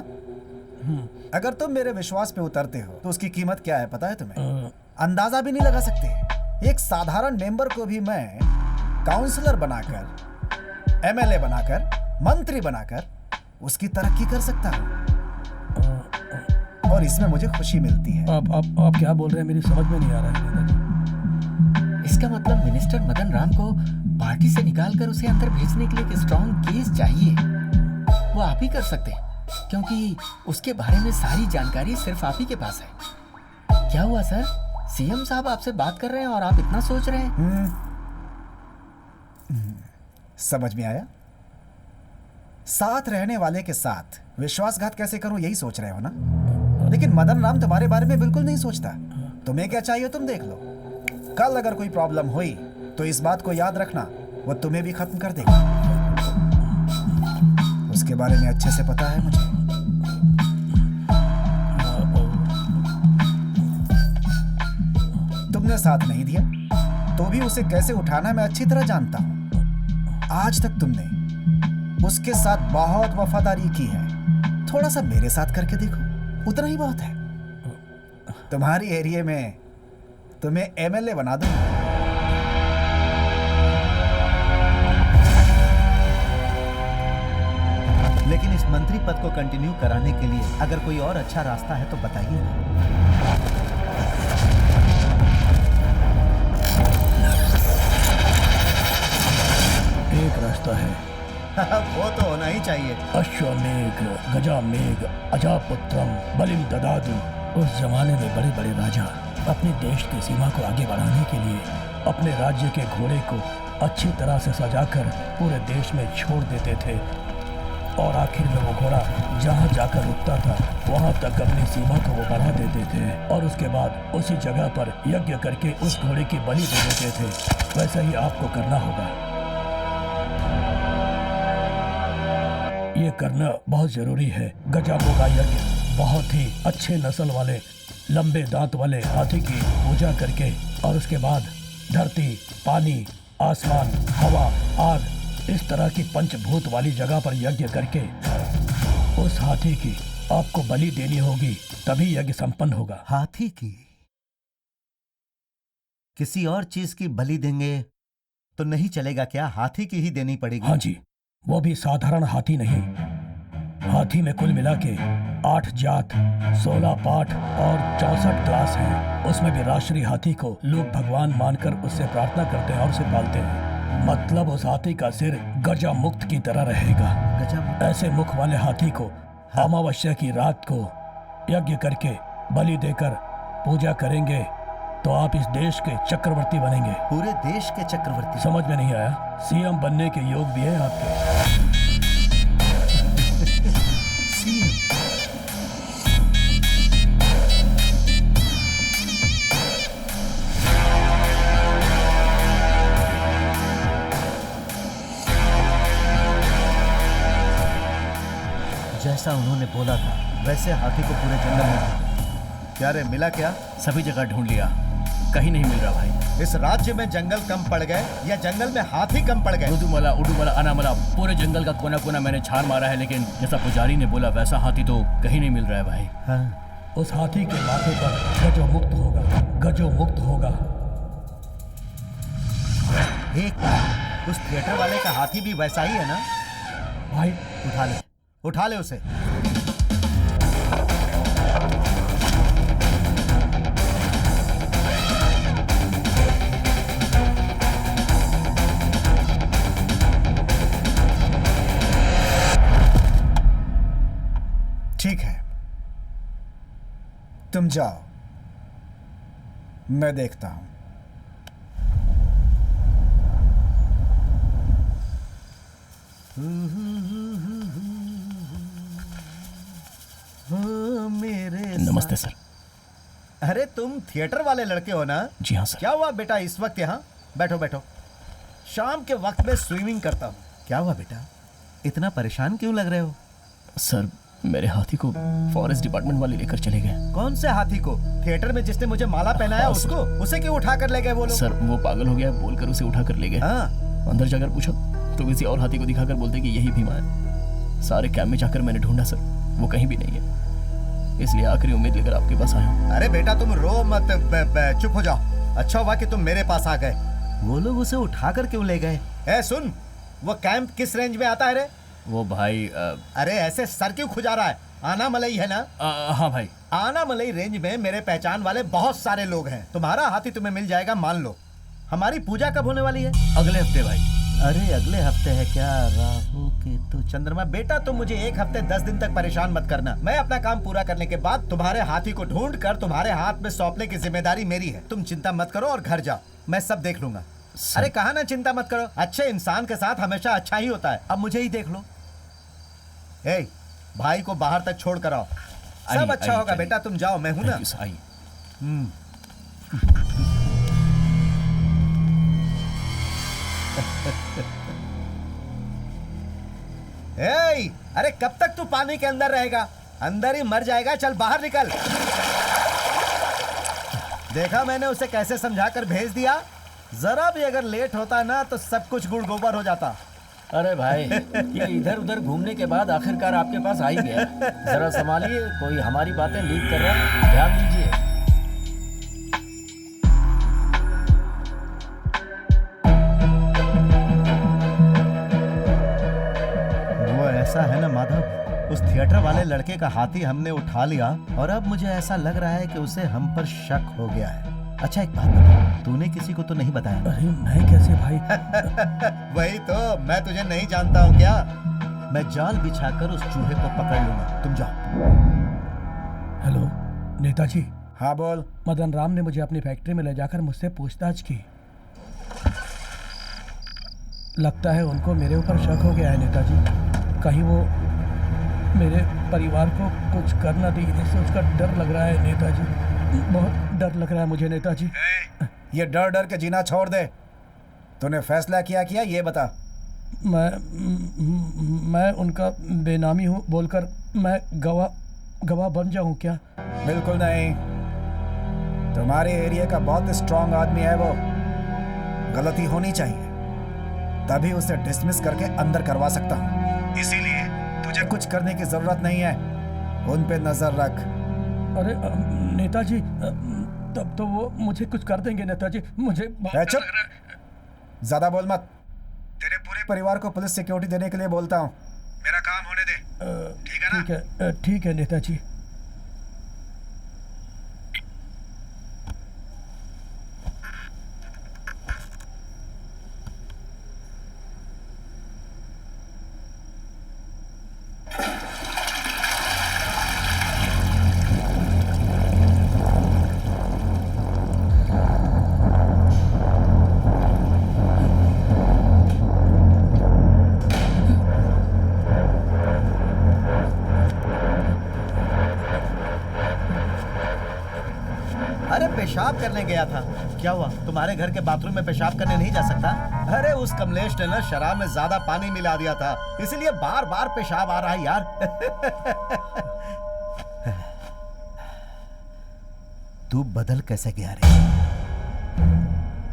अगर तुम मेरे विश्वास पे उतरते हो तो उसकी कीमत क्या है पता है तुम्हें? अंदाजा भी नहीं लगा सकते। एक साधारण मेंबर को भी मैं काउंसलर बनाकर, एमएलए बनाकर, मंत्री बनाकर उसकी तरक्की कर सकता हूँ और इसमें मुझे खुशी मिलती है। आप क्या बोल रहे हैं? मेरी समझ में नहीं आ रहा है। इसका मतलब मिनिस्टर मदन राम को पार्टी से निकालकर उसे अंदर भेजने के लिए एक स्ट्रॉन्ग केस चाहिए। वो आप ही कर सकते हैं क्योंकि उसके बारे में सारी जानकारी सिर्फ आप ही के पास है। क्या हुआ सर? सीएम साहब आपसे बात कर रहे हैं और आप इतना सोच रहे हैं? समझ में आया? साथ रहने वाले के साथ विश्वासघात कैसे करूं यही सोच रहे हो ना? लेकिन मदन राम तुम्हारे बारे में बिल्कुल नहीं सोचता। तुम्हें क्या चाहिए तुम देख लो। कल अगर कोई प्रॉब्लम हुई तो इस बात को याद रखना, वो तुम्हें भी खत्म कर देगा। उसके बारे में अच्छे से पता है मुझे। तुमने साथ नहीं दिया तो भी उसे कैसे उठाना मैं अच्छी तरह जानता हूं। आज तक तुमने उसके साथ बहुत वफादारी की है। थोड़ा सा मेरे साथ करके देखो, उतना ही बहुत है। तुम्हारी एरिया में तुम्हें एमएलए बना दूंगा। लेकिन इस मंत्री पद को कंटिन्यू कराने के लिए अगर कोई और अच्छा रास्ता है तो बताइए ना। एक रास्ता है। वो तो होना ही चाहिए। अश्वमेघ गजामेघ अजापुत्रम बलिम ददादु। उस जमाने में बड़े बड़े राजा अपने देश की सीमा को आगे बढ़ाने के लिए अपने राज्य के घोड़े को अच्छी तरह से सजाकर पूरे देश में छोड़ देते थे और आखिर में वो घोड़ा जहाँ जाकर रुकता था वहाँ तक अपनी सीमा को वो बढ़ा देते थे और उसके बाद उसी जगह पर यज्ञ करके उस घोड़े की बलि दे देते थे। वैसा ही आपको करना होगा। ये करना बहुत जरूरी है। गजाबों का यज्ञ बहुत ही अच्छे नस्ल वाले लंबे दांत वाले हाथी की पूजा करके और उसके बाद धरती, पानी, आसमान, हवा, आग, इस तरह की पंचभूत वाली जगह पर यज्ञ करके उस हाथी की आपको बलि देनी होगी, तभी यज्ञ संपन्न होगा। हाथी की? किसी और चीज की बलि देंगे तो नहीं चलेगा क्या? हाथी की ही देनी पड़ेगी? हाँ जी, वो भी साधारण हाथी नहीं। हाथी में कुल मिला के 8 जात, 16 पाठ और 64 क्लास हैं। उसमें भी राष्ट्रीय हाथी को लोग भगवान मानकर उससे प्रार्थना करते हैं और उसे पालते हैं। मतलब उस हाथी का सिर गजा मुक्त की तरह रहेगा। गजा? ऐसे मुख वाले हाथी को अमावस्या की रात को यज्ञ करके बलि देकर पूजा करेंगे तो आप इस देश के चक्रवर्ती बनेंगे। पूरे देश के चक्रवर्ती? समझ में नहीं आया? सीएम बनने के योग भी है आपके। जैसा उन्होंने बोला था वैसे हाथी को पूरे जंगल में ढूंढा। क्या रे, मिला क्या? सभी जगह ढूंढ लिया, कहीं नहीं मिल रहा भाई। इस राज्य में जंगल कम पड़ गए या जंगल में हाथी कम पड़ गए? उडुमला अनामला पूरे जंगल का कोना कोना मैंने छान मारा है, लेकिन जैसा पुजारी ने बोला वैसा हाथी तो कहीं नहीं मिल रहा है भाई। हाँ। उस हाथी के माथे पर गजो मुक्त होगा, गजो मुक्त होगा। एक मिनट, उस थिएटर वाले का हाथी भी वैसा ही है ना? भाई उठा ले उसे। ठीक है, तुम जाओ, मैं देखता हूं। मेरे नमस्ते सर। अरे तुम थिएटर वाले लड़के हो ना? जी हाँ सर। क्या हुआ बेटा इस वक्त यहाँ? बैठो बैठो। शाम के वक्त में स्विमिंग करता हूँ। क्या हुआ बेटा, इतना परेशान क्यों लग रहे हो? सर मेरे हाथी को फॉरेस्ट डिपार्टमेंट वाले लेकर चले गए। कौन से हाथी को? थिएटर में जिसने मुझे माला पहनाया उसको? उसे क्यों उठा कर ले गए वो लोग? सर वो पागल हो गया बोलकर उसे उठा कर ले गए। हाँ। अंदर जाकर पूछा तो किसी और हाथी को दिखाकर बोलते कि यही भीमा है। सारे कैंप में जाकर मैंने ढूंढा सर, वो कहीं भी नहीं है, इसलिए आखिरी उम्मीद लेकर आपके पास आया हूँ। अरे बेटा तुम रो मत, चुप हो जाओ। अच्छा हुआ कि तुम मेरे पास आ गए। वो लोग उसे उठा कर क्यों ले गए? ए सुन, वो कैंप किस रेंज में आता है रे? वो भाई अरे ऐसे सर क्यों खुजा रहा है? आना मलई है ना? हाँ भाई। आना मलई रेंज में मेरे पहचान वाले बहुत सारे लोग हैं। तुम्हारा हाथी तुम्हें मिल जाएगा, मान लो। हमारी पूजा कब होने वाली है? अगले हफ्ते भाई। अरे अगले हफ्ते है क्या? राहु केतु चंद्रमा। बेटा तुम मुझे 1 हफ्ते 10 दिन तक परेशान मत करना। मैं अपना काम पूरा करने के बाद तुम्हारे हाथी को ढूंढ कर तुम्हारे हाथ में सौंपने की जिम्मेदारी मेरी है। तुम चिंता मत करो और घर जाओ, मैं सब देख लूंगा। अरे कहा ना चिंता मत करो, अच्छे इंसान के साथ हमेशा अच्छा ही होता है। अब मुझे ही देख लो। ए, भाई को बाहर तक छोड़ कर आओ, सब अच्छा होगा। बेटा तुम जाओ, मैं हूं ना। ए, अरे कब तक तू पानी के अंदर रहेगा? अंदर ही मर जाएगा। चल बाहर निकल। देखा मैंने उसे कैसे समझाकर भेज दिया। जरा भी अगर लेट होता ना तो सब कुछ गुड़ गोबर हो जाता। अरे भाई, ये इधर उधर घूमने के बाद आखिरकार आपके पास आ ही गया। जरा संभालिए, कोई हमारी बातें लीक कर रहा है, ध्यान दीजिए। वो ऐसा है ना माधव, उस थिएटर वाले लड़के का हाथी हमने उठा लिया और अब मुझे ऐसा लग रहा है कि उसे हम पर शक हो गया है। अच्छा एक बात बता, तूने किसी को तो नहीं बताया? अरे मैं कैसे भाई? वही तो, मैं तुझे नहीं जानता हूँ क्या? मैं जाल बिछाकर उस चूहे को पकड़ लूंगा, तुम जाओ। हेलो नेताजी। हाँ बोल। मदन राम ने मुझे अपनी फैक्ट्री में ले जाकर मुझसे पूछताछ की। लगता है उनको मेरे ऊपर शक हो गया है नेताजी। कहीं वो मेरे परिवार को कुछ कर ना दी, सोचकर डर लग रहा है नेताजी, बहुत डर लग रहा है मुझे नेताजी। ये डर डर के जीना छोड़ दे। तूने फैसला किया ये बता। मैं उनका बेनामी हूँ बोलकर मैं गवाह बन जाऊँ क्या? बिल्कुल नहीं। तुम्हारे एरिया का बहुत स्ट्रांग आदमी है वो। गलती होनी चाहिए, तभी उसे डिसमिस करके अंदर करवा सकता हूँ। इसीलिए तुझे कुछ करने की जरूरत नहीं है, उन पे नजर रख। अरे नेताजी, तब तो वो मुझे कुछ कर देंगे नेताजी। मुझे चुप, ज्यादा बोल मत। तेरे पूरे परिवार को पुलिस सिक्योरिटी देने के लिए बोलता हूँ। मेरा काम होने दे, ठीक है ना? ठीक है नेताजी। पेशाब करने गया था। क्या हुआ, तुम्हारे घर के बाथरूम में पेशाब करने नहीं जा सकता? अरे उस कमलेश ने ना शराब में ज्यादा पानी मिला दिया था, इसीलिए बार बार पेशाब आ रहा है यार। तू बदल कैसे गया रे?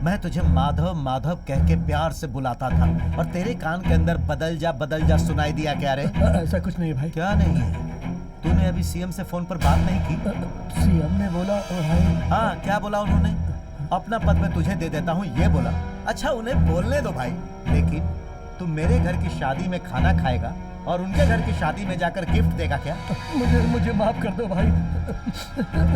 मैं तुझे माधव माधव कह के प्यार से बुलाता था और तेरे कान के अंदर बदल जा सुनाई दिया क्या रे? ऐसा कुछ नहीं भाई। क्या नहीं है? तूने अभी सीएम से फोन पर बात नहीं की? सीएम ने बोला भाई। हाँ, क्या बोला उन्होंने? अपना पद मैं तुझे दे देता हूँ, ये बोला। अच्छा, उन्हें बोलने दो भाई, लेकिन तू मेरे घर की शादी में खाना खाएगा और उनके घर की शादी में जाकर गिफ्ट देगा क्या? मुझे माफ कर दो भाई।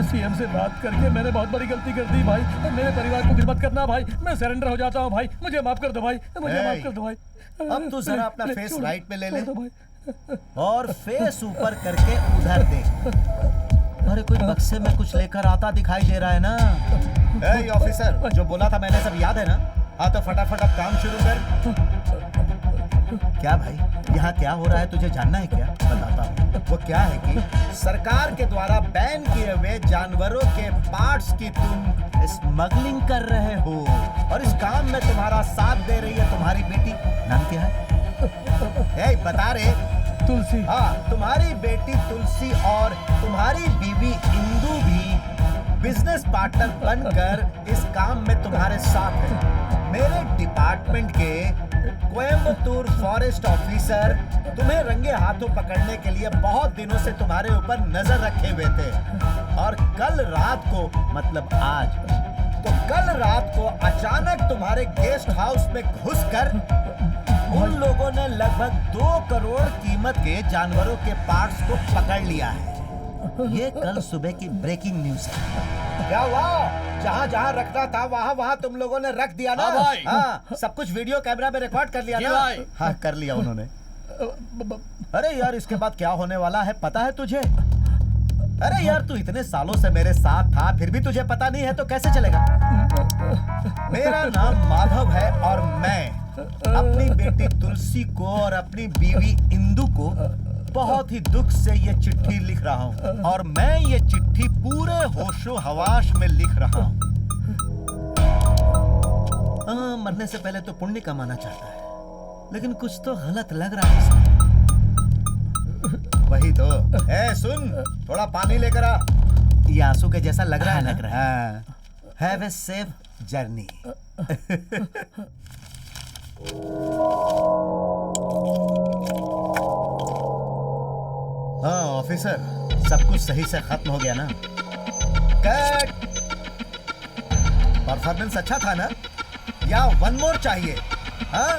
सीएम से बात करके मैंने बहुत बड़ी गलती कर दी भाई। मेरे परिवार को गिरफ्तार करना भाई, मैं सरेंडर हो जाता हूँ भाई। मुझे माफ कर दो भाई, मुझे माफ कर दो भाई। अब तू जरा अपना फेस राइट पे ले ले और फेस ऊपर करके उधर देख। अरे कोई बक्से में कुछ लेकर आता दिखाई दे रहा है ना? ए ऑफिसर, जो बोला था मैंने सब याद है ना? हाँ तो फटाफट अब काम शुरू कर। क्या भाई, यहाँ क्या हो रहा है तुझे जानना है क्या? बताता हूँ। वो क्या है कि सरकार के द्वारा बैन किए हुए जानवरों के पार्ट्स की तुम स्मगलिंग कर रहे हो और इस काम में तुम्हारा साथ दे रही है तुम्हारी बेटी। नाम क्या है? ए, बता रे। तुलसी। हाँ, तुम्हारी बेटी तुलसी और तुम्हारी बीवी इंदु भी बिजनेस पार्टनर बनकर इस काम में तुम्हारे साथ है। मेरे डिपार्टमेंट के कोयम्बतूर फॉरेस्ट ऑफिसर तुम्हें रंगे हाथों पकड़ने के लिए बहुत दिनों से तुम्हारे ऊपर नजर रखे हुए थे और कल रात को, मतलब आज, तो कल रात को अचानक तुम्हारे गेस्ट हाउस में घुसकर उन लोगों ने लगभग 2 करोड़ कीमत के जानवरों के पार्ट्स को पकड़ लिया है। ये कल सुबह की ब्रेकिंग न्यूज है। क्या हुआ? जहाँ जहाँ रखना था वहाँ वहाँ तुम लोगों ने रख दिया ना? हाँ भाई। हाँ, सब कुछ वीडियो कैमरा में रिकॉर्ड कर लिया ना? भाई। हाँ, कर लिया उन्होंने। अरे यार, इसके बाद क्या होने वाला है पता है तुझे? अरे यार, तू इतने सालों से मेरे साथ था, फिर भी तुझे पता नहीं है तो कैसे चलेगा? मेरा नाम माधव है और मैं अपनी बेटी तुलसी को और अपनी बीवी इंदु को बहुत ही दुख से ये चिट्ठी लिख रहा हूँ और मैं ये चिट्ठी पूरे होशो हवास में लिख रहा हूँ। मरने से पहले तो पुण्य कमाना चाहता है, लेकिन कुछ तो गलत लग रहा है इसमें। वही तो। ए सुन, थोड़ा पानी लेकर आ। ये आंसू के जैसा लग रहा है ना? लग रहा है। Have a safe journey. हाँ ऑफिसर, सब कुछ सही से खत्म हो गया ना? कट। परफॉर्मेंस अच्छा था ना? या 1 मोर चाहिए? हाँ?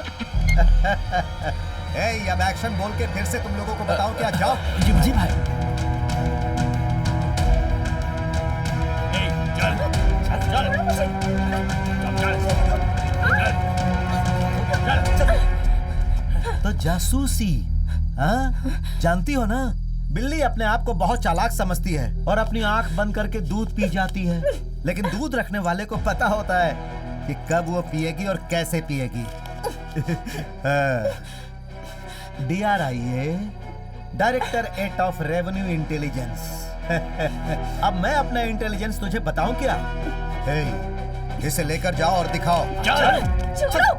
ए, अब एक्शन बोल के फिर से तुम लोगों को बताओ क्या? जाओ। जी भाई। तो जासूसी, हाँ? जानती हो ना, बिल्ली अपने आप को बहुत चालाक समझती है और अपनी आंख बंद करके दूध पी जाती है, लेकिन दूध रखने वाले को पता होता है कि कब वो पिएगी और कैसे पिएगी। DRIA, director 8 of revenue intelligence. अब मैं अपना इंटेलिजेंस तुझे बताऊं क्या? इसे लेकर जाओ और दिखाओ। छोड़ो।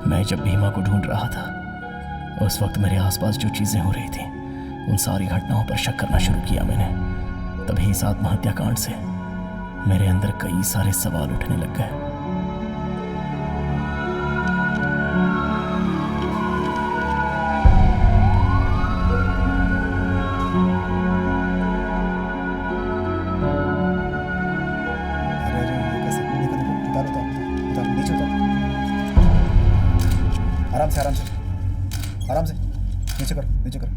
मैं जब भीमा को ढूंढ रहा था, उस वक्त मेरे आसपास जो चीजें हो रही थी, उन सारी घटनाओं पर शक करना शुरू किया मैंने। तभी इस आत्महत्या कांड से मेरे अंदर कई सारे सवाल उठने लग गए। से आराम से, आराम से, नीचे करो, नीचे करो।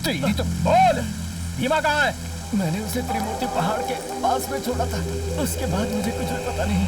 तेरी तो बोल, भीमा कहाँ है? मैंने उसे त्रिमूर्ति पहाड़ के पास में छोड़ा था, उसके बाद मुझे कुछ भी पता नहीं।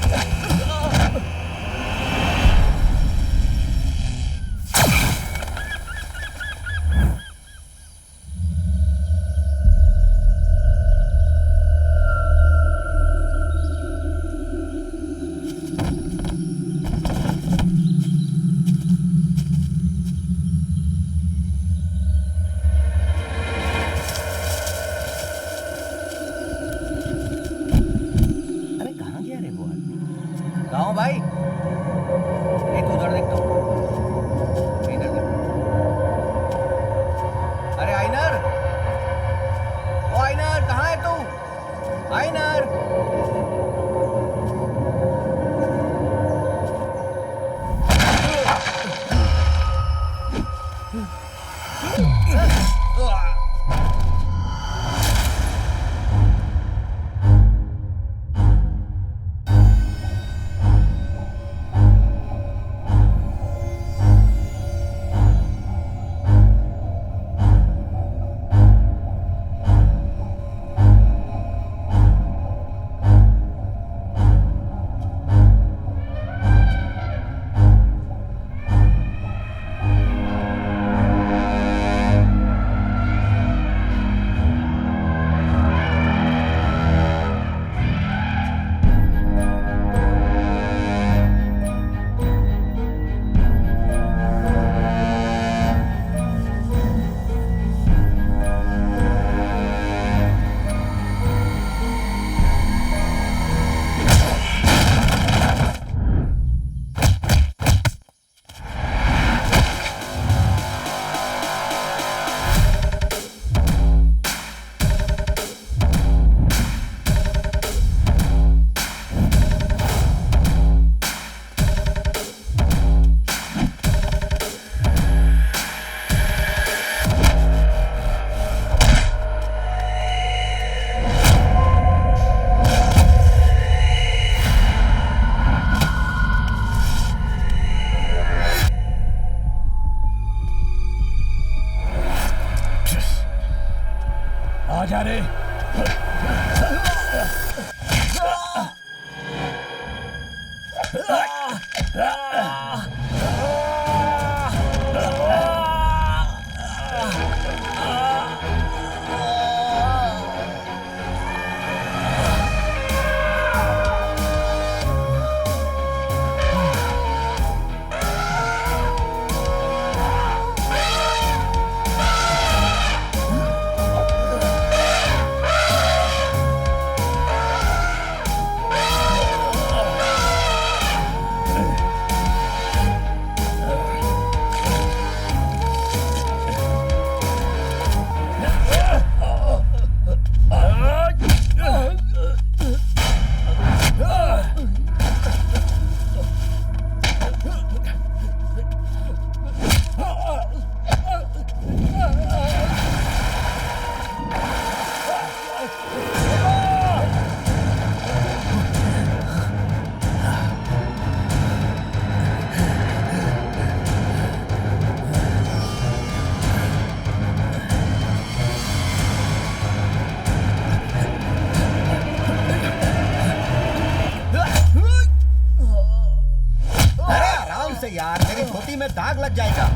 से यार, मेरी धोती में दाग लग जाएगा।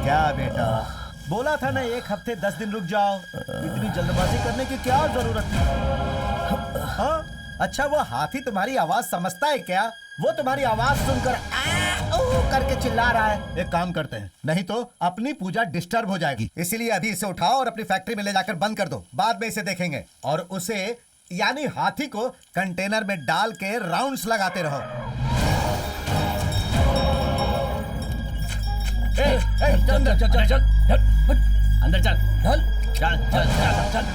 क्या बेटा, बोला था ना 1 हफ्ते 10 दिन रुक जाओ। इतनी जल्दबाजी करने की क्या जरूरत थी? हाँ? अच्छा वो हाथी तुम्हारी आवाज समझता है क्या? वो तुम्हारी आवाज सुनकर आ ओ करके चिल्ला रहा है। एक काम करते हैं, नहीं तो अपनी पूजा डिस्टर्ब हो जाएगी। इसीलिए अभी इसे उठाओ और अपनी फैक्ट्री में ले जाकर बंद कर दो। बाद में इसे देखेंगे। और उसे यानी हाथी को कंटेनर में डाल के राउंड्स लगाते रहो। चल चल चल चल अंदर चल चल चल चल चल चल।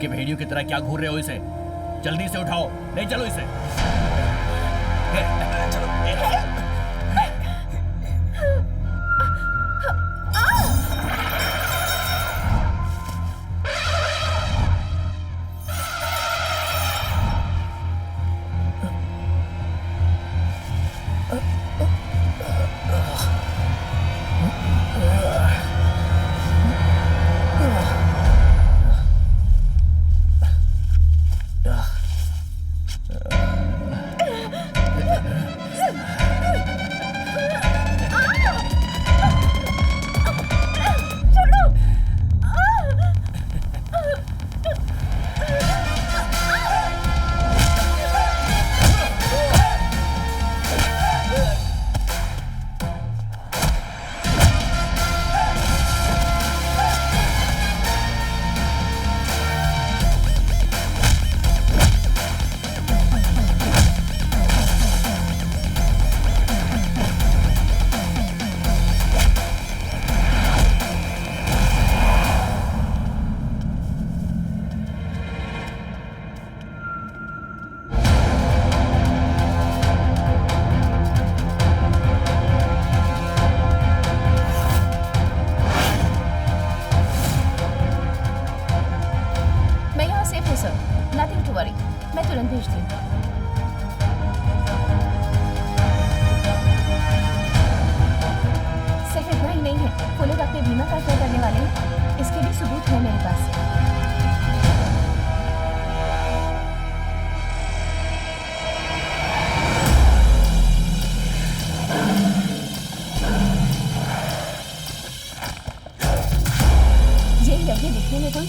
के भेड़ियों की तरह क्या घूर रहे हो इसे? जल्दी से उठाओ, ले चलो इसे। चलो।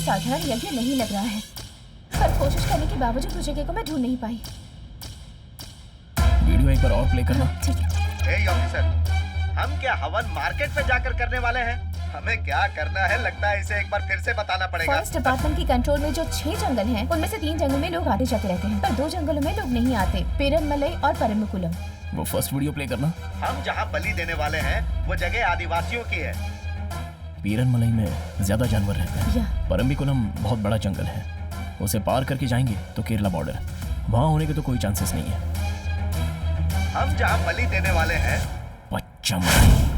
साधारण यज्ञ नहीं लग रहा है, पर कोशिश करने के बावजूद उस जगह को मैं ढूंढ नहीं पाई। वीडियो एक बार और प्ले करना। ठीक है। ऑफिसर, हम क्या हवन मार्केट पे जाकर करने वाले हैं? हमें क्या करना है लगता है इसे एक बार फिर से बताना पड़ेगा। फॉरेस्ट डिपार्टमेंट की कंट्रोल में जो 6 जंगल हैं, उनमें से 3 जंगलों में लोग आते जाते रहते हैं, पर 2 जंगलों में लोग नहीं आते, पेरनमलई और परम्बिकुलम। वो फर्स्ट वीडियो प्ले करना। हम जहाँ बलि देने वाले हैं वो जगह आदिवासियों की है। पेरनमलई में ज्यादा जानवर रहते हैं। परम्बिकुलम बहुत बड़ा जंगल है, उसे पार करके जाएंगे तो केरला बॉर्डर, वहाँ होने के तो कोई चांसेस नहीं है। हम जहाँ बलि देने वाले हैं पचमढ़ी।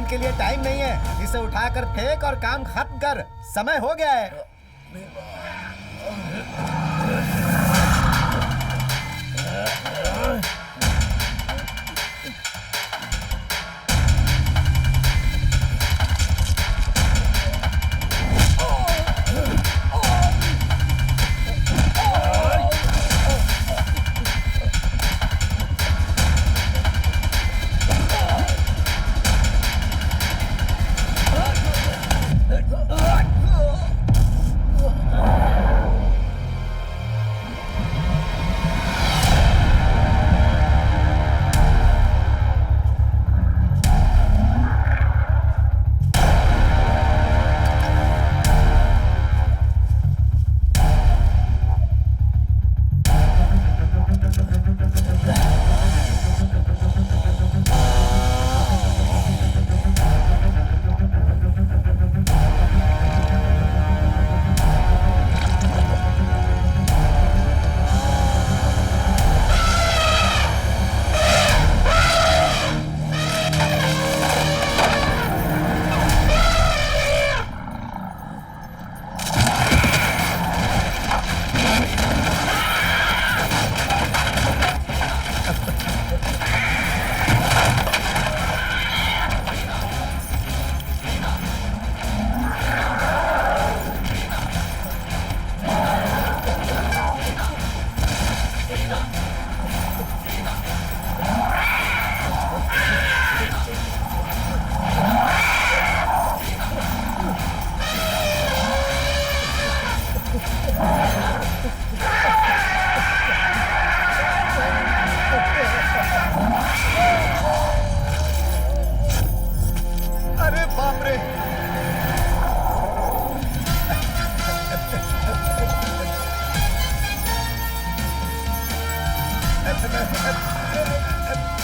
के लिए टाइम नहीं है। इसे उठाकर फेंक और काम खत्म कर, समय हो गया है।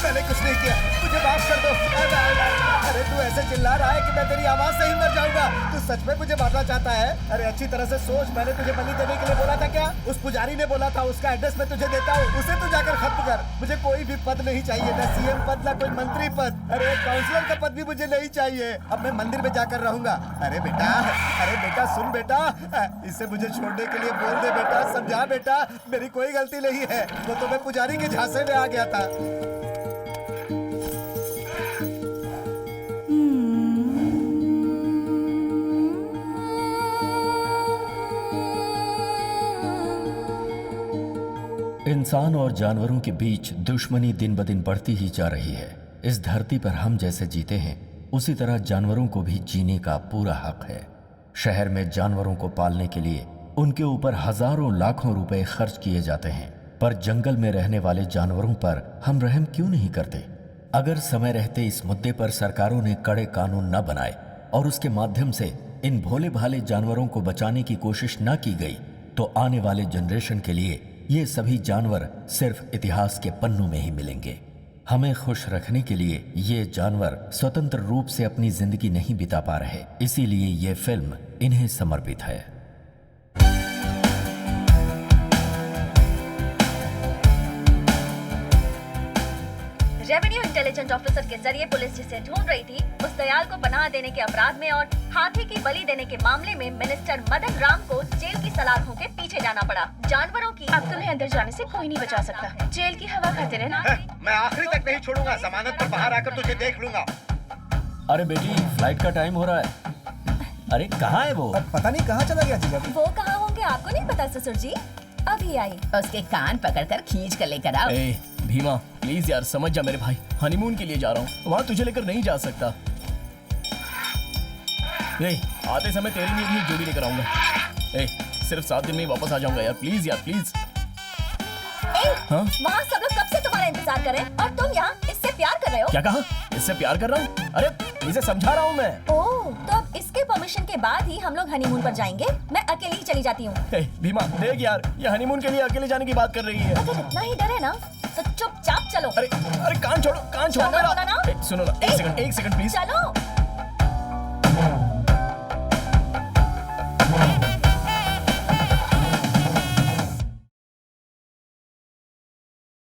मैंने कुछ नहीं किया, मुझे माफ कर दो। अरे तू ऐसे चिल्ला रहा है कि मैं तेरी आवाज से ही मर जाऊंगा। तू सच में मुझे मारना चाहता है? अरे अच्छी तरह से सोच, मैंने तुझे बलि देने के लिए बोला था क्या? उस पुजारी ने बोला था, उसका एड्रेस मैं तुझे देता हूँ, उसे तू जाकर खत्म कर। मुझे कोई भी पद नहीं चाहिए, ना सीएम पद, ना कोई मंत्री पद, अरे काउंसलर का पद भी मुझे नहीं चाहिए। अब मैं मंदिर में जाकर रहूंगा। अरे बेटा सुन बेटा, इसे मुझे छोड़ने के लिए बोल दे बेटा, समझा बेटा, मेरी कोई गलती नहीं है, वो तो मैं पुजारी के झांसे में आ गया था। इंसान और जानवरों के बीच दुश्मनी दिन ब दिन बढ़ती ही जा रही है। इस धरती पर हम जैसे जीते हैं, उसी तरह जानवरों को भी जीने का पूरा हक है। शहर में जानवरों को पालने के लिए उनके ऊपर हजारों लाखों रुपए खर्च किए जाते हैं, पर जंगल में रहने वाले जानवरों पर हम रहम क्यों नहीं करते? अगर समय रहते इस मुद्दे पर सरकारों ने कड़े कानून न बनाए और उसके माध्यम से इन भोले भाले जानवरों को बचाने की कोशिश न की गई, तो आने वाले जनरेशन के लिए ये सभी जानवर सिर्फ इतिहास के पन्नों में ही मिलेंगे। हमें खुश रखने के लिए ये जानवर स्वतंत्र रूप से अपनी जिंदगी नहीं बिता पा रहे, इसीलिए ये फिल्म इन्हें समर्पित है। रेवेन्यू इंटेलिजेंस ऑफिसर के जरिए पुलिस जिसे ढूंढ रही थी, उस दयाल को पनाह देने के अपराध में और हाथी की बलि देने के मामले में मिनिस्टर मदन राम को जेल की सलाखों के पीछे जाना पड़ा। जानवरों की अब तुम्हें अंदर जाने से कोई नहीं बचा सकता। जेल की हवा खाते रहना। मैं आखिरी तक नहीं छोड़ूंगा, जमानत पर बाहर आकर तुझे देख लूंगा। अरे बेटी, फ्लाइट का टाइम हो रहा है। अरे कहाँ है वो? पता नहीं कहाँ चला गया जीजा। वो कहाँ होंगे आपको नहीं पता ससुर जी, अभी आई। उसके कान पकड़कर खींच कर लेकर आओ। भीमा प्लीज यार समझ जा, मेरे भाई हनीमून के लिए जा रहा हूँ, वहाँ तुझे लेकर नहीं जा सकता। आते समय तेरे लिए भी एक जोड़ी लेकर आऊंगा। सिर्फ 7 दिन में वापस आ जाऊंगा यार, प्लीज यार प्लीज। वहाँ सब लोग कब से तुम्हारा इंतजार कर रहे हैं और तुम यहाँ इससे प्यार कर रहे हो? क्या कहा? इससे प्यार कर रहा हूँ? अरे इसे समझा रहा हूँ मैं। ओह, तो अब इसके परमिशन के बाद ही हम लोग हनीमून पर जाएंगे। मैं अकेले ही चली जाती हूँ। भीमा देख यार, ये हनीमून के लिए अकेले जाने की बात कर रही है। अगर इतना ही डर है ना तो चुपचाप चलो। अरे कान छोड़ो, कान छोड़ो मेरा। सुनो ना, एक सेकंड प्लीज। चलो।